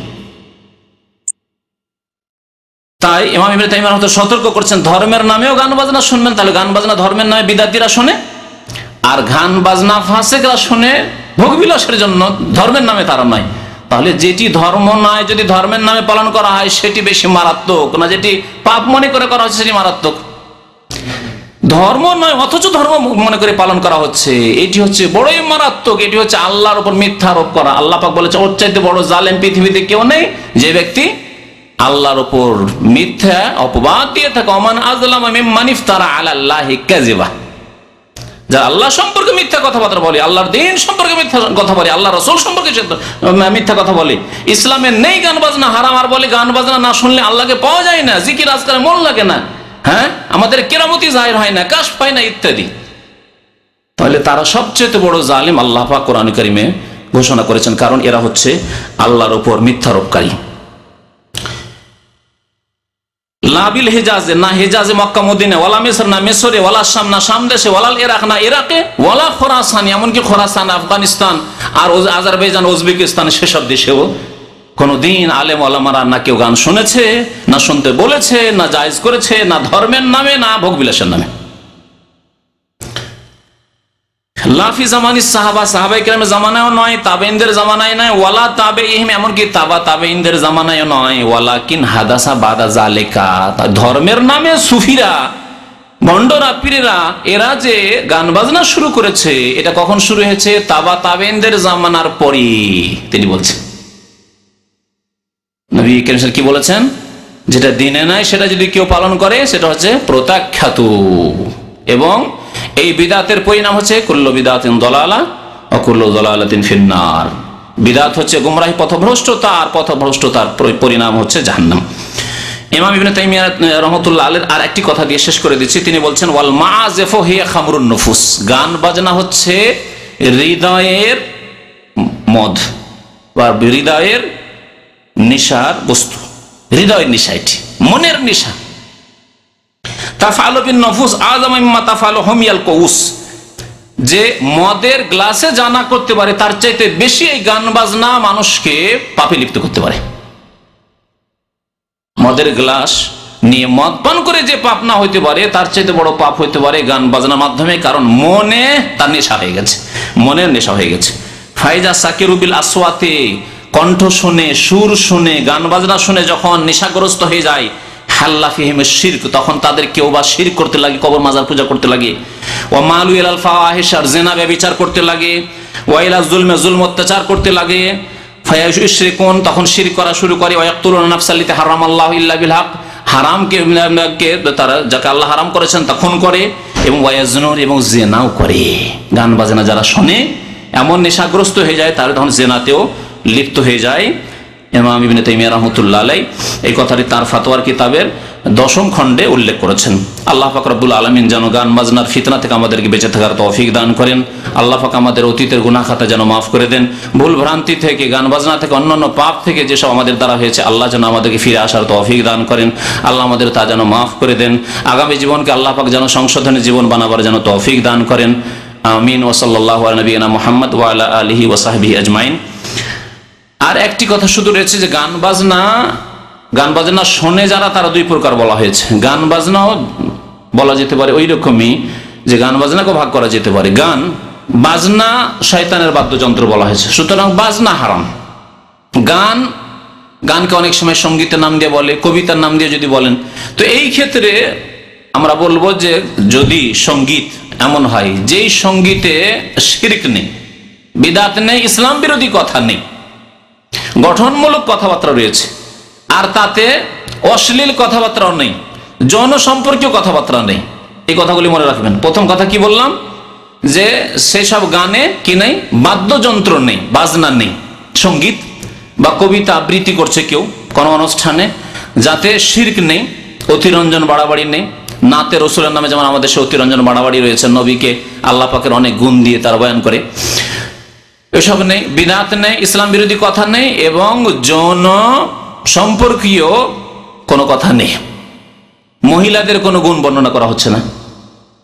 তাই ইমাম ইবনে তাইমিয়া রাহমাতুল্লাহ সতর্ক করছেন, ধর্মের নামেও গান বাজনা শুনবেন, তাহলে গান বাজনা ধর্মের নামে বিদাতিরা শোনে, আর গান বাজনা ফাসেকরা শোনে ভোগবিলাসের জন্য, ধর্মের নামে তারা নয়। তাহলে যেটি ধর্ম নয় যদি ধর্মের নামে পালন করা হয় সেটি বেশি মারাত্মক না যেটি পাপ মনে করে করা হচ্ছে সেটি মারাত্মক? ধর্ম নয় অথচ ধর্ম মনে করে পালন করা হচ্ছে, এটি হচ্ছে বড়ই মারাত্মক। এটি হচ্ছে আল্লাহর উপর মিথ্যা আরোপ করা। আল্লাহ পাক বলেছে ওর চাইতে বড় জালেম পৃথিবীতে কেউ নেই, যে ব্যক্তি আল্লাহর উপর মিথ্যা অপবাদ দিয়ে থাকে। ওমান আযলামু মিম্মান ইফতারা আলাল্লাহি কাযিবা, যারা আল্লাহ সম্পর্কে মিথ্যা কথাবার্তা বলে, আল্লাহর দ্বীন সম্পর্কে মিথ্যা কথা বলে, আল্লাহ রাসূল সম্পর্কে মিথ্যা কথা বলে, ইসলামে নেই গান বাজনা, হারাম, আর বলে গান বাজনা না শুনলে আল্লাহকে পাওয়া যায় না, জিকির আজকারে মন লাগে না, হ্যাঁ আমাদের কেরামতি জাহির হয় না, কাশ পায় না, ইত্যাদি। তাহলে তারা সবচেয়ে বড় জালিম, আল্লাহ পাক কোরআন কারীমে ঘোষণা করেছেন, কারণ এরা হচ্ছে আল্লাহর উপর মিথ্যারোপকারী। লাবিল হেজাজে, না হেজাজে মক্কা মদিনা, ওয়ালা মিসর, না মিসরে, ওয়ালা শাম, না শাম দেশে, ওয়ালাল ইরাক, না ইরাকে, ওয়ালা খোরাসান, এমনকি খোরাসান, আফগানিস্তান আর আজারবাইজান, উজবেকিস্তান, সেসব দেশেও কোনদিন আলেম ওলামারা না কেউ গান শুনেছে, না শুনতে বলেছে, না জায়েজ করেছে, না ধর্মের নামে, না ভোগবিলাসের নামে। লাফি জামানি সাহাবা, সাহাবায়ে কেরামের জামানায়ও নয়, তাবেঈনদের জামানায় নয়, ওয়ালা তাবেঈহিম, এমনকি তাবেঈনদের জামানায়ও নয়, ওয়ালাকিন হাদাসা বাদা যালিকা। ধর্মের নামে সুফিরা, ভণ্ডরা, পীরেরা, এরা যে গান বাজনা শুরু করেছে, এটা কখন শুরু হয়েছে? তাবেঈনদের জামানার পরই। তিনি বলছেন, নবী করিম কি বলেছেন? যেটা দিনে নাই সেটা যদি কেউ পালন করে সেটা হচ্ছে প্রত্যাখ্যাত, এবং এই বিদাতের পরিণাম হচ্ছে কুল্লু বিদাতিন দালালা ওয়া কুল্লু দালালাতিন ফিন্নার। বিদাত হচ্ছে গুমরাহি, পথভ্রষ্টতা, আর পথভ্রষ্টতার পরিণাম হচ্ছে জাহান্নাম। ইমাম ইবনে তাইমিয়া রাহমাতুল্লাহ আলাইহি আর একটি কথা দিয়ে শেষ করে দিচ্ছি। তিনি বলছেন, ওয়াল মাআজিফু হিয়া খামরুন নুফুস, গান বাজনা হচ্ছে হৃদয়ের মদ বা হৃদয়ের নেশার বস্তু, হৃদয়ের নেশা, এটি মনের নেশা। তাফআলু বিন নফুস আযামা মিম্মা তাফআলু হুমিয়াল কউস, যে মদের গ্লাসে জানা করতে পারে তার চাইতে বেশি এই গান বাজনা মানুষকে পাপে লিপ্ত করতে পারে। মদের গ্লাস নিয়ে মদ পান করে যে পাপ না হইতে পারে তার চাইতে বড় পাপ হইতে পারে গান বাজনার মাধ্যমে, কারণ মনে তার নেশা হয়ে গেছে, মনের নেশা হয়ে গেছে। ফাইজা সাকিরুবিল আসওয়াতে, কণ্ঠ শুনে, সুর শুনে, গান বাজনা শুনে যখন নেশাগ্রস্ত হয়ে যায়, হাল্লা ফিহিম শিরক, তখন তাদের কেউ বা শিরক করতে লাগে, কবর মাজার পূজা করতে লাগে। ওয়া মালু ইলাল ফাওয়াহিশ, আর জিনা ব্যভিচার করতে লাগে। ওয়া ইলা যুলমে, যুলম অত্যাচার করতে লাগে। ফায়াশরিকুন, তখন শিরক করা শুরু করে। ওয়া ইয়াকতুলুনা নাফসাল্লাতী হারামাল্লাহু ইল্লা বিল হক, হারামকে তারা যাকে আল্লাহ হারাম করেছেন তা খুন করে। এবং ওয়ায়াজনুন, এবং জিনাও করে। গান বাজনা যারা শোনে এমন নেশাগ্রস্ত হয়ে যায়, তাহলে তখন জিনাতেও লিপ্ত হয়ে যায়। ইমাম ইবনে তাইমিয়া রাহমাতুল্লাহ আলাইহি এই কথাটি তার ফতোয়ার কিতাবের 10ম খণ্ডে উল্লেখ করেছেন। আল্লাহ পাক রব্বুল আলামিন যেন গান বাজনার ফিতনা থেকে আমাদেরকে বেঁচে থাকার তৌফিক দান করেন। আল্লাহ পাক আমাদের অতীতের গুনাহ খাতা যেন মাফ করে দেন। ভুল ভ্রান্তি থেকে, গান বাজনা থেকে, অন্যান্য পাপ থেকে যেসব আমাদের দ্বারা হয়েছে, আল্লাহ যেন আমাদেরকে ফিরে আসার তৌফিক দান করেন। আল্লাহ আমাদের তা যেন মাফ করে দেন। আগামী জীবনকে আল্লাহ পাক যেন সংশোধনের জীবন বানাবার যেন তৌফিক দান করেন। আমিন। ওয়া সাল্লাল্লাহু আলা নবিয়িনা মুহাম্মদ ওয়া আলা আলিহি ওয়া সাহবিহি আজমাইন। আর একটি কথা শুধু রয়েছে যে গান বাজনা শোনে যারা, তারা দুই প্রকার বলা হয়েছে। গান বাজনাও বলা যেতে পারে ওই রকমই, যে গান বাজনাকে ভাগ করা যেতে পারে। গান বাজনা শয়তানের বাদ্যযন্ত্র বলা হয়েছে, সুতরাং বাজনা হারাম। গানকে অনেক সময় সঙ্গীতের নাম দিয়ে বলে, কবিতার নাম দিয়ে যদি বলেন, তো এই ক্ষেত্রে আমরা বলবো যে যদি সঙ্গীত এমন হয় যেই সঙ্গীতে শিরক নেই, বিদআত নেই, ইসলাম বিরোধী কথা নেই, গঠনমূলক কথাবার্তা রয়েছে, আর তাতে অশ্লীল কথাবার্তাও নেই, যৌন সম্পর্কীয় কথাবার্তা নেই, এই কথাগুলি মনে রাখবেন। প্রথম কথা কি বললাম, যে সেসব গানে কি নেই, বাদ্যযন্ত্র নেই, বাজনা নেই, সঙ্গীত বা কবিতা আবৃত্তি করছে কেউ কোনো অনুষ্ঠানে, যাতে শিরক নেই, অতিরঞ্জন বাড়াবাড়ি নেই। নাতে রসুলের নামে যেমন আমাদের সে অতিরঞ্জন বাড়াবাড়ি রয়েছে, নবীকে আল্লাহ পাকের অনেক গুণ দিয়ে তার বয়ান করে, এসব নেই, বিদআত নেই, ইসলাম বিরোধী কথা নেই, এবং যৌন সম্পর্কীয় কোনো কথা নেই। মহিলাদের কোনো গুণ বর্ণনা করা হচ্ছে না।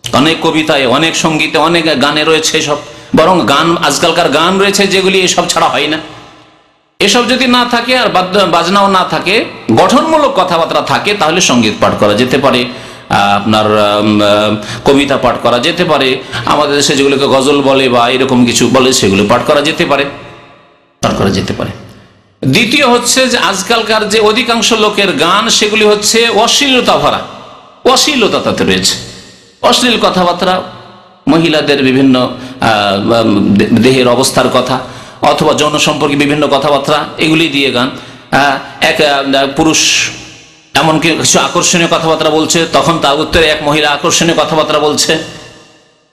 অনেক কবিতায়, অনেক সঙ্গীতে, অনেক গানে রয়েছে এসব, বরং গান, আজকালকার গান রয়েছে যেগুলি এসব ছাড়া হয় না। এসব যদি না থাকে, আর বাজনাও না থাকে, গঠনমূলক কথাবার্তা থাকে, তাহলে সঙ্গীত পাঠ করা যেতে পারে, আপনার কবিতা পাঠ করা যেতে পারে, আমাদের দেশে যেগুলোকে গজল বলে বা এরকম কিছু বলে সেগুলো পাঠ করা যেতে পারে। দ্বিতীয় হচ্ছে যে আজকালকার যে অধিকাংশ লোকের গান, সেগুলি হচ্ছে অশ্লীলতা ভরা, অশ্লীলতা তাতে রয়েছে, অশ্লীল কথাবার্তা, মহিলাদের বিভিন্ন দেহের অবস্থার কথা, অথবা যৌন সম্পর্কে বিভিন্ন কথাবার্তা, এগুলি দিয়ে গান। এক পুরুষ এমনকি কিছু আকর্ষণীয় কথাবার্তা বলছে, তখন তার উত্তরে এক মহিলা আকর্ষণীয় কথাবার্তা বলছে।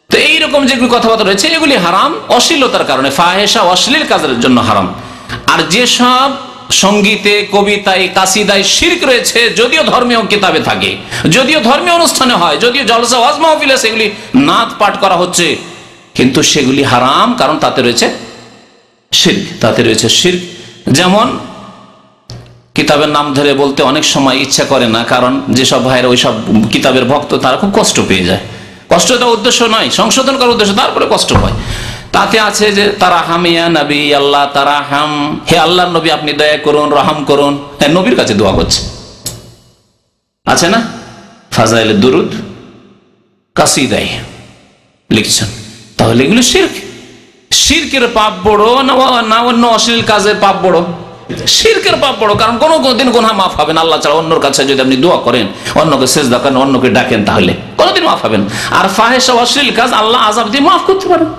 তো এইরকম যেগুলি কথাবার্তা রয়েছে এগুলি হারাম, অশ্লীলতার কারণে, ফাহেশা, অশ্লীল কাজের জন্য হারাম। আর যেসব সঙ্গীতে, কবিতায়, কাসিদায় শিরক রয়েছে, যদিও ধর্মীয় কিতাবে থাকে, যদিও ধর্মীয় অনুষ্ঠানে হয়, যদিও জলসা ওয়াজ মাহফিলে সেগুলি নাত পাঠ করা হচ্ছে, কিন্তু সেগুলি হারাম, কারণ তাতে রয়েছে শিরক। যেমন কিতাবের নাম ধরে বলতে অনেক সময় ইচ্ছা করে না, কারণ যেসব ভাইয়েরা ওইসব কিতাবের ভক্ত, তারা খুব কষ্ট পেয়ে যায়। কষ্টটা উদ্দেশ্য নয়, সংশোধন করার উদ্দেশ্য, তারপরে কষ্ট হয়। তাতে আছে যে তারা হামিয়া নবী আল্লাহ, তারা হাম, হে আল্লাহর নবী আপনি দয়া করুন, রহম করুন, হ্যাঁ, নবীর কাছে দোয়া করছে, আছে না, ফাজাইলে দুরুদ, কাসিদায় লিখছেন। তাহলে এগুলো শিরক। শিরকের পাপ বড় না অন্য অশ্লীল কাজের পাপ বড়? শিরকের পাপ বড়, কারণ কোনো দিন গুনাহ মাফ হবে না আল্লাহ ছাড়া। অন্যর কাছে যদি আপনি দোয়া করেন, অন্যকে সেজদা করেন, অন্যকে ডাকেন, তাহলে কোনোদিন মাফ হবেন। আর ফাহেশা, অশ্লীল কাজ আল্লাহ আযাব দিয়ে মাফ করতে পারেন,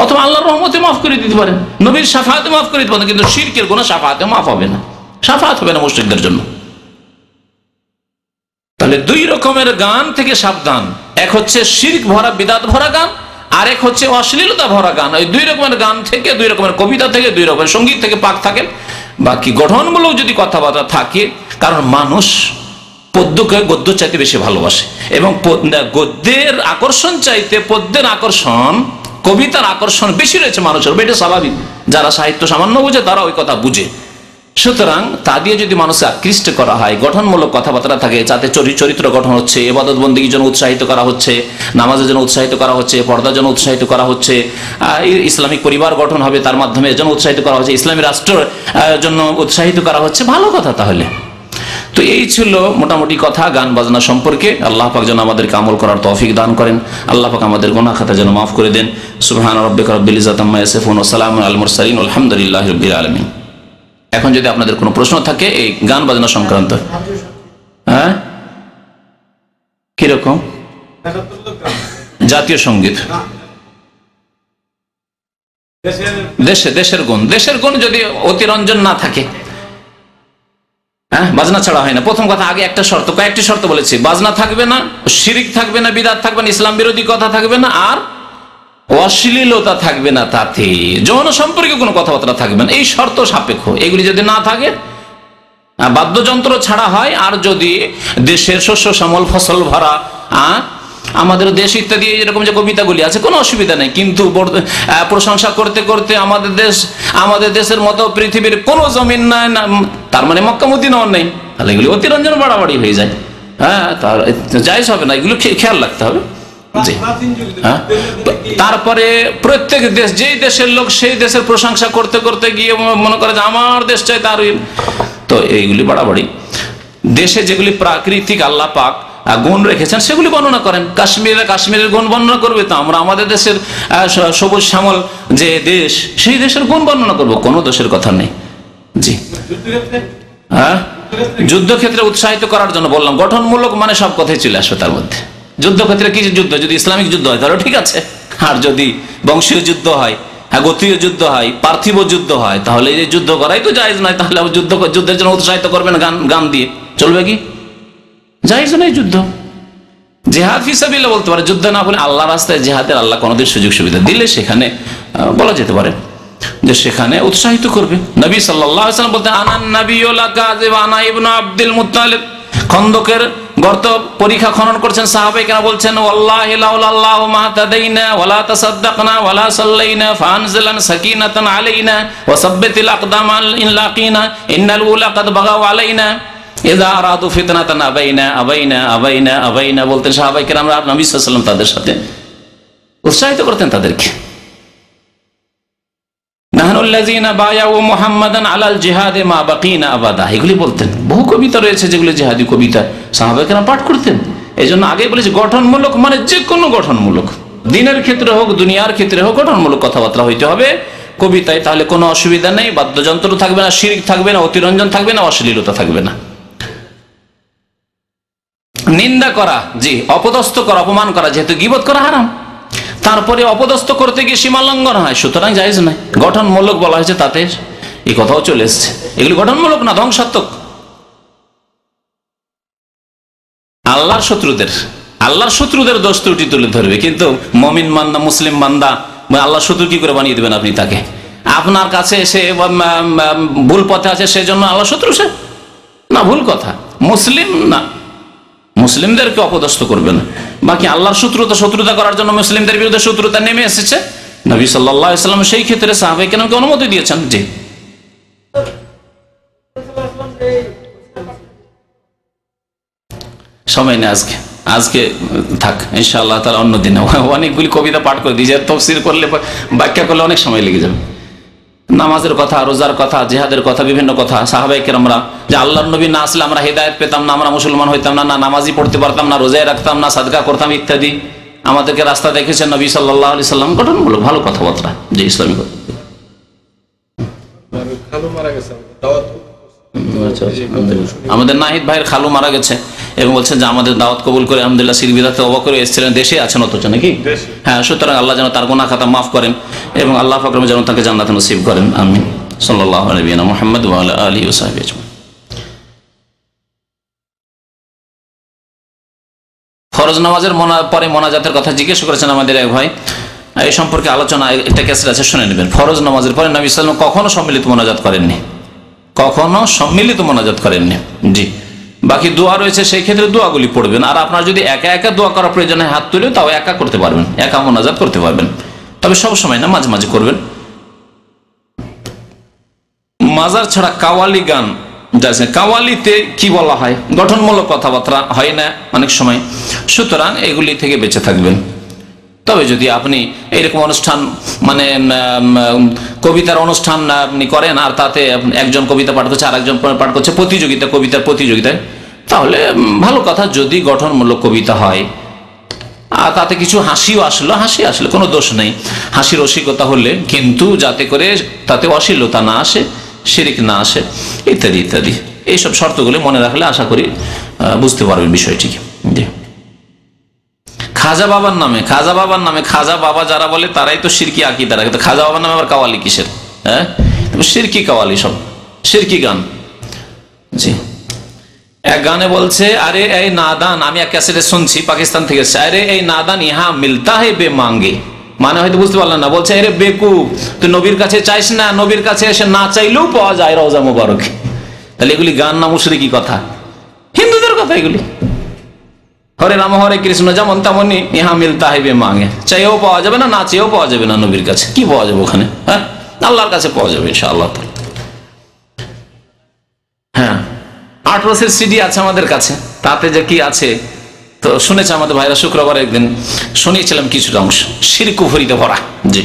অথবা আল্লাহর রহমতে মাফ করে দিতে পারেন, নবীর শাফাআতে মাফ করে দিতে পারেন, কিন্তু শিরকের গুনাহ শাফাআতে মাফ হবে না, শাফাআত হবে না মুশরিকদের জন্য। তাহলে দুই রকমের গান থেকে সাবধান। এক হচ্ছে শিরক ভরা, বিদআত ভরা গান, আর এক হচ্ছে অশ্লীলতা ভরা গান। ওই দুই রকমের গান থেকে, দুই রকমের কবিতা থেকে, দুই রকমের সঙ্গীত থেকে পাক থাকেন। বাকি গঠনমূলক যদি কথাবার্তা থাকে, কারণ মানুষ পদ্যকে গদ্য চাইতে বেশি ভালোবাসে, এবং গদ্যের আকর্ষণ চাইতে পদ্যের আকর্ষণ, কবিতার আকর্ষণ বেশি রয়েছে মানুষের, এটা স্বাভাবিক। যারা সাহিত্য সামান্য বুঝে তারা ওই কথা বুঝে। সুতরাং তা দিয়ে যদি মানুষকে আকৃষ্ট করা হয়, গঠনমূলক কথাবার্তা থাকে, যাতে চরিত্র গঠন হচ্ছে, ইবাদত বন্দেগীর জন্য উৎসাহিত করা হচ্ছে, নামাজের জন্য উৎসাহিত করা হচ্ছে, পর্দার জন্য উৎসাহিত করা হচ্ছে, ইসলামিক পরিবার গঠন হবে তার মাধ্যমে, এর জন্য উৎসাহিত করা হচ্ছে, ইসলামী রাষ্ট্রের জন্য উৎসাহিত করা হচ্ছে, ভালো কথা। তাহলে তো এই ছিল মোটামুটি কথা গান বাজনা সম্পর্কে। আল্লাহ পাক যেন আমাদেরকে আমল করার তৌফিক দান করেন, আল্লাহ পাক আমাদের গুনাহ খাতা যেন মাফ করে দেন। সুবহান রাব্বিকা রাব্বিল ইজ্জাতি আম্মা ইয়াসিফুন ওয়া সালামুন আলাল মুরসালিন আলহামদুলিল্লাহি রাব্বিল আলামিন। এখন যদি আপনাদের কোনো প্রশ্ন থাকে এই গান বাজনা সংক্রান্ত, হ্যাঁ কিরকম জাতীয় সঙ্গীত, দেশের গুণ যদি অতিরঞ্জন না থাকে, হ্যাঁ বাজনা ছাড়া হয় না। প্রথম কথা, আগে একটা শর্ত, কয়েকটি শর্ত বলেছি, বাজনা থাকবে না, শিরিক থাকবে না, বিদআত থাকবে না, ইসলাম বিরোধী কথা থাকবে না, আর অশ্লীলতা থাকবে না, তাতে যৌন সম্পর্কে কোনো কথাবার্তা থাকবে না। এই শর্ত সাপেক্ষ। এগুলি যদি না থাকে, বাদ্যযন্ত্র ছাড়া হয়, আর যদি দেশের শস্য শ্যামল ফসল ভরা আমাদের দেশ ইত্যাদি এরকম যে কবিতাগুলি আছে কোনো অসুবিধা নেই, কিন্তু প্রশংসা করতে করতে আমাদের দেশের মতো পৃথিবীর কোনো জমিন নাই, তার মানে মক্কা মদিনাও নেই, তাহলে এগুলি অতিরঞ্জন বাড়াবাড়ি হয়ে যায়। হ্যাঁ, তার জায়েজ হবে না, এগুলো খেয়াল রাখতে হবে। জি হ্যাঁ। তারপরে প্রত্যেক দেশ, যেই দেশের লোক সেই দেশের প্রশংসা করতে করতে গিয়ে মনে করে যে আমার দেশ চাই, তার তো এইগুলি বাড়াবাড়ি। দেশে যেগুলি প্রাকৃতিক আল্লাহ পাক গুণ রেখেছেন সেগুলি বর্ণনা করেন। কাশ্মীরের গুণ বর্ণনা করবে, তো আমরা আমাদের দেশের সবুজ শ্যামল যে দেশ, সেই দেশের গুণ বর্ণনা করবো, কোনো দোষের কথা নেই। জি হ্যাঁ, যুদ্ধক্ষেত্রে উৎসাহিত করার জন্য বললাম, গঠনমূলক মানে সব কথাই চলে আসবে তার মধ্যে। যুদ্ধক্ষেত্রে কি যুদ্ধ, যদি ইসলামিক যুদ্ধ হয় তাহলে ঠিক আছে, আর যদি বংশীয় যুদ্ধ হয়, গোত্রীয় যুদ্ধ হয়, পার্থিব যুদ্ধ হয়, তাহলে এই যুদ্ধ করাই তো জায়েজ নয়। তাহলে যুদ্ধের জন্য উৎসাহিত করবেন গান দিয়ে, চলবে কি? জায়েজ নয় যুদ্ধ। জিহাদ ফি সাবিলিল্লাহ বলতে পারে, যুদ্ধ না বলে আল্লাহ রাস্তায় জিহাদের আল্লাহ কোনদিন সুযোগ সুবিধা দিলে সেখানে বলা যেতে পারে যে সেখানে উৎসাহিত করবে। নবী সাল্লাল্লাহু আলাইহি ওয়াসাল্লাম বলতেন, আনান নাবিয়্যু লা কাযিব আনা ইবনু আব্দুল মুত্তালিব। খন্দকের গর্ত পরীক্ষা খনন করছেন সাহাবায়ে কেরাম, বলছেন ওয়াল্লাহি লাউলাল্লাহু মা তাদাইনা ওয়ালা তাসাদদাকনা ওয়ালা সাল্লাইনা ফানজিলান সাকিনাতান আলাইনা ওয়া সাব্বিতিল আকদামাল ইন লাকিনা ইন্নাল উলা কাদ বাগাউ আলাইনা ইযা আরাদু ফিতনাতান আবাইনা আবাইনা আবাইনা আবাইনা। বলতেন সাহাবায়ে কেরাম, নবী সাল্লাল্লাহু আলাইহি ওয়াসাল্লাম তাদের সাথে উৎসাহিত করতেন তাদেরকে। নাহনুল্লাযীনা বায়াউ মুহাম্মাদান আলাল জিহাদে মা বাকিনা আবাদা, এগুলি বলতেন। বহু কবিতা রয়েছে যেগুলো জিহাদি কবিতা, সাহাবায়ে কেরাম পাঠ করতেন। এই জন্য আগে বলেছি, গঠনমূলক মানে যে কোনো গঠনমূলক, দিনের ক্ষেত্রে হোক দুনিয়ার ক্ষেত্রে হোক, গঠনমূলক কথাবার্তা হইতে হবে কবিতায়, তাহলে কোনো অসুবিধা নেই। বাদ্যযন্ত্র থাকবে না, শিরক থাকবে না, অতিরঞ্জন থাকবে না, অশ্লীলতা থাকবে না। নিন্দা করা, জি অপদস্থ করা, অপমান করা, যেহেতু গীবত করা হারাম, তারপরে অপদস্থ করতে গিয়ে সীমা লঙ্ঘন হয়, সুতরাং জায়েজ নয়। গঠনমূলক বলা হয়েছে, তাতে এই কথাও চলে এসছে। এগুলি গঠনমূলক না, ধ্বংসাত্মক। আল্লাহর শত্রুদের দোষ ত্রুটি তুলে ধরবে, কিন্তু মমিন বান্দা, মুসলিম বান্দা আল্লাহর শত্রু কি করে বানিয়ে দেবেন আপনি তাকে? আপনার কাছে সে ভুল পথে আছে সেজন্য আল্লাহ শত্রু সে না, ভুল কথা। মুসলিম না, মুসলিমদেরকে অপদস্থ করবে না। বাকি আল্লাহর শত্রুতা করার জন্য মুসলিমদের বিরুদ্ধে শত্রুতা নেমে এসেছে, নবী সাল্লাল্লাহু আলাইহি ওয়াসাল্লাম সেই ক্ষেত্রে সাহাবায়ে কেরামকে অনুমতি দিয়েছেন। জি সময় নেই আজকে থাক, ইনশাআল্লাহ তাআলা অন্য দিনে। অনেকগুলি কবিতা পাঠ করে দিয়েছে, তাফসীর করলে, ব্যাখ্যা করলে অনেক সময় লেগে যাবে। নামাজের কথা, রোজার কথা, জিহাদের কথা, বিভিন্ন কথা। সাহাবায়ে কেরামরা যে আল্লাহর নবী না আসলে আমরা হেদায়েত পেতাম না, আমরা মুসলমান হইতাম না, নামাজই পড়তে পারতাম না, রোজায় রাখতাম না, সাদকা করতাম ইত্যাদি, আমাদেরকে রাস্তা দেখেছেন নবী সাল্লাল্লাহু আলাইহি সাল্লাম। গঠনমূলক ভালো কথাবার্তা, যে ইসলামিক। আমাদের নাহিদ ভাইয়ের খালু মারা গেছে এবং বলছেন যে আমাদের দাওয়াত কবুল করে আলহামদুলিল্লাহ শিরক বিদআতে তওবা করে এসেছিলেন, দেশে আছেন অথচ, নাকি? হ্যাঁ, সুতরাং আল্লাহ যেন তার গুনাহ খাতা মাফ করেন এবং আল্লাহ পাক যেন তাকে জান্নাত নসিব করেন, আমিন। সাল্লাল্লাহু আলাইহি ওয়া মুহাম্মদ ওয়া আলা আলিহি ওয়া সাহবিহি আজমাইন। ফরজ নামাজের পরে মোনাজাতের কথা জিজ্ঞেস করেছেন আমাদের এক ভাই, এই সম্পর্কে আলোচনা একটা ক্যাসেট আছে, শুনে নেবেন। ফরজ নামাজের পরে নবী সাল্লাল্লাহু আলাইহি ওয়াসাল্লাম কখনো সম্মিলিত মোনাজাত করেননি, কখনো সম্মিলিত মোনাজাত করেননি। জি, বাকি দোয়া রয়েছে, সেই ক্ষেত্রে দোয়াগুলি পড়বেন। আর আপনার যদি একা একা দোয়া করার প্রয়োজন হয়, হাত তুলে তাও একা করতে পারবেন, একা মোনাজাত করতে পারবেন, তবে সব সময় না, মাঝে মাঝে করবেন। মাজার ছাড়া কাওয়ালি গান, কাওয়ালিতে কি বলা হয়, গঠনমূলক কথাবার্তা হয় না অনেক সময়, সুতরাং এগুলি থেকে বেঁচে থাকবেন। তবে যদি আপনি এইরকম অনুষ্ঠান মানে কবিতার অনুষ্ঠান আপনি করেন আর তাতে একজন কবিতা পাঠ করছে আর একজন পাঠ করছে প্রতিযোগিতা, কবিতার প্রতিযোগিতায়, তাহলে ভালো কথা। যদি গঠনমূলক কবিতা হয় আর তাতে কিছু হাসি আসলে কোনো দোষ নেই, হাসি রসিকতা হলে, কিন্তু যাতে করে তাতে অশ্লীলতা না আসে, শিরক না আসে, ইত্যাদি ইত্যাদি। এইসব শর্তগুলি মনে রাখলে আশা করি বুঝতে পারবেন বিষয়টিকে। জি। খাজা বাবার নামে খাজা বাবা যারা বলে তারাই তো শিরকি আকীদা রাখে। তো খাজা বাবার নামে আবার কাওয়ালি কিসের? হ্যাঁ, শিরকি কাওয়ালি, সব শিরকি গান। জি। এক গানে বলছে, আরে এই নাদান, আমি এক ক্যাসেটে শুনছি, পাকিস্তান থেকে এসেছে, আরে এই নাদান ইহা মিলতা হে বে মাঙ্গে, মানে হয়তো বুঝতে পারলেন না, বলছে আরে বেকুব, তুই নবীর কাছে চাইস না, নবীর কাছে এসে না চাইলেও পাওয়া যায় রওজা মুবারকে। তাহলে এগুলি গান না মুশরিকি কথা? হিন্দুদের কথা এগুলি। হরে রাম হরে কৃষ্ণ যেমন তেমনই ইহা মিলতা হে বে মাঙ্গে, চাইও পাওয়া যাবে না, না চেয়েও পাওয়া যাবে না নবীর কাছে। কি পাওয়া যাবে ওখানে? হ্যাঁ, আল্লাহর কাছে পাওয়া যাবে ইনশাআল্লাহ। হ্যাঁ, 8 বছরের সিডি আছে আমাদের কাছে, তাতে যে কি আছে তো শুনেছে আমাদের ভাইরা, শুক্রবার একদিন শুনিয়েছিলাম কিছুটা অংশ, শিরক কুফরিতে ভরা। জি।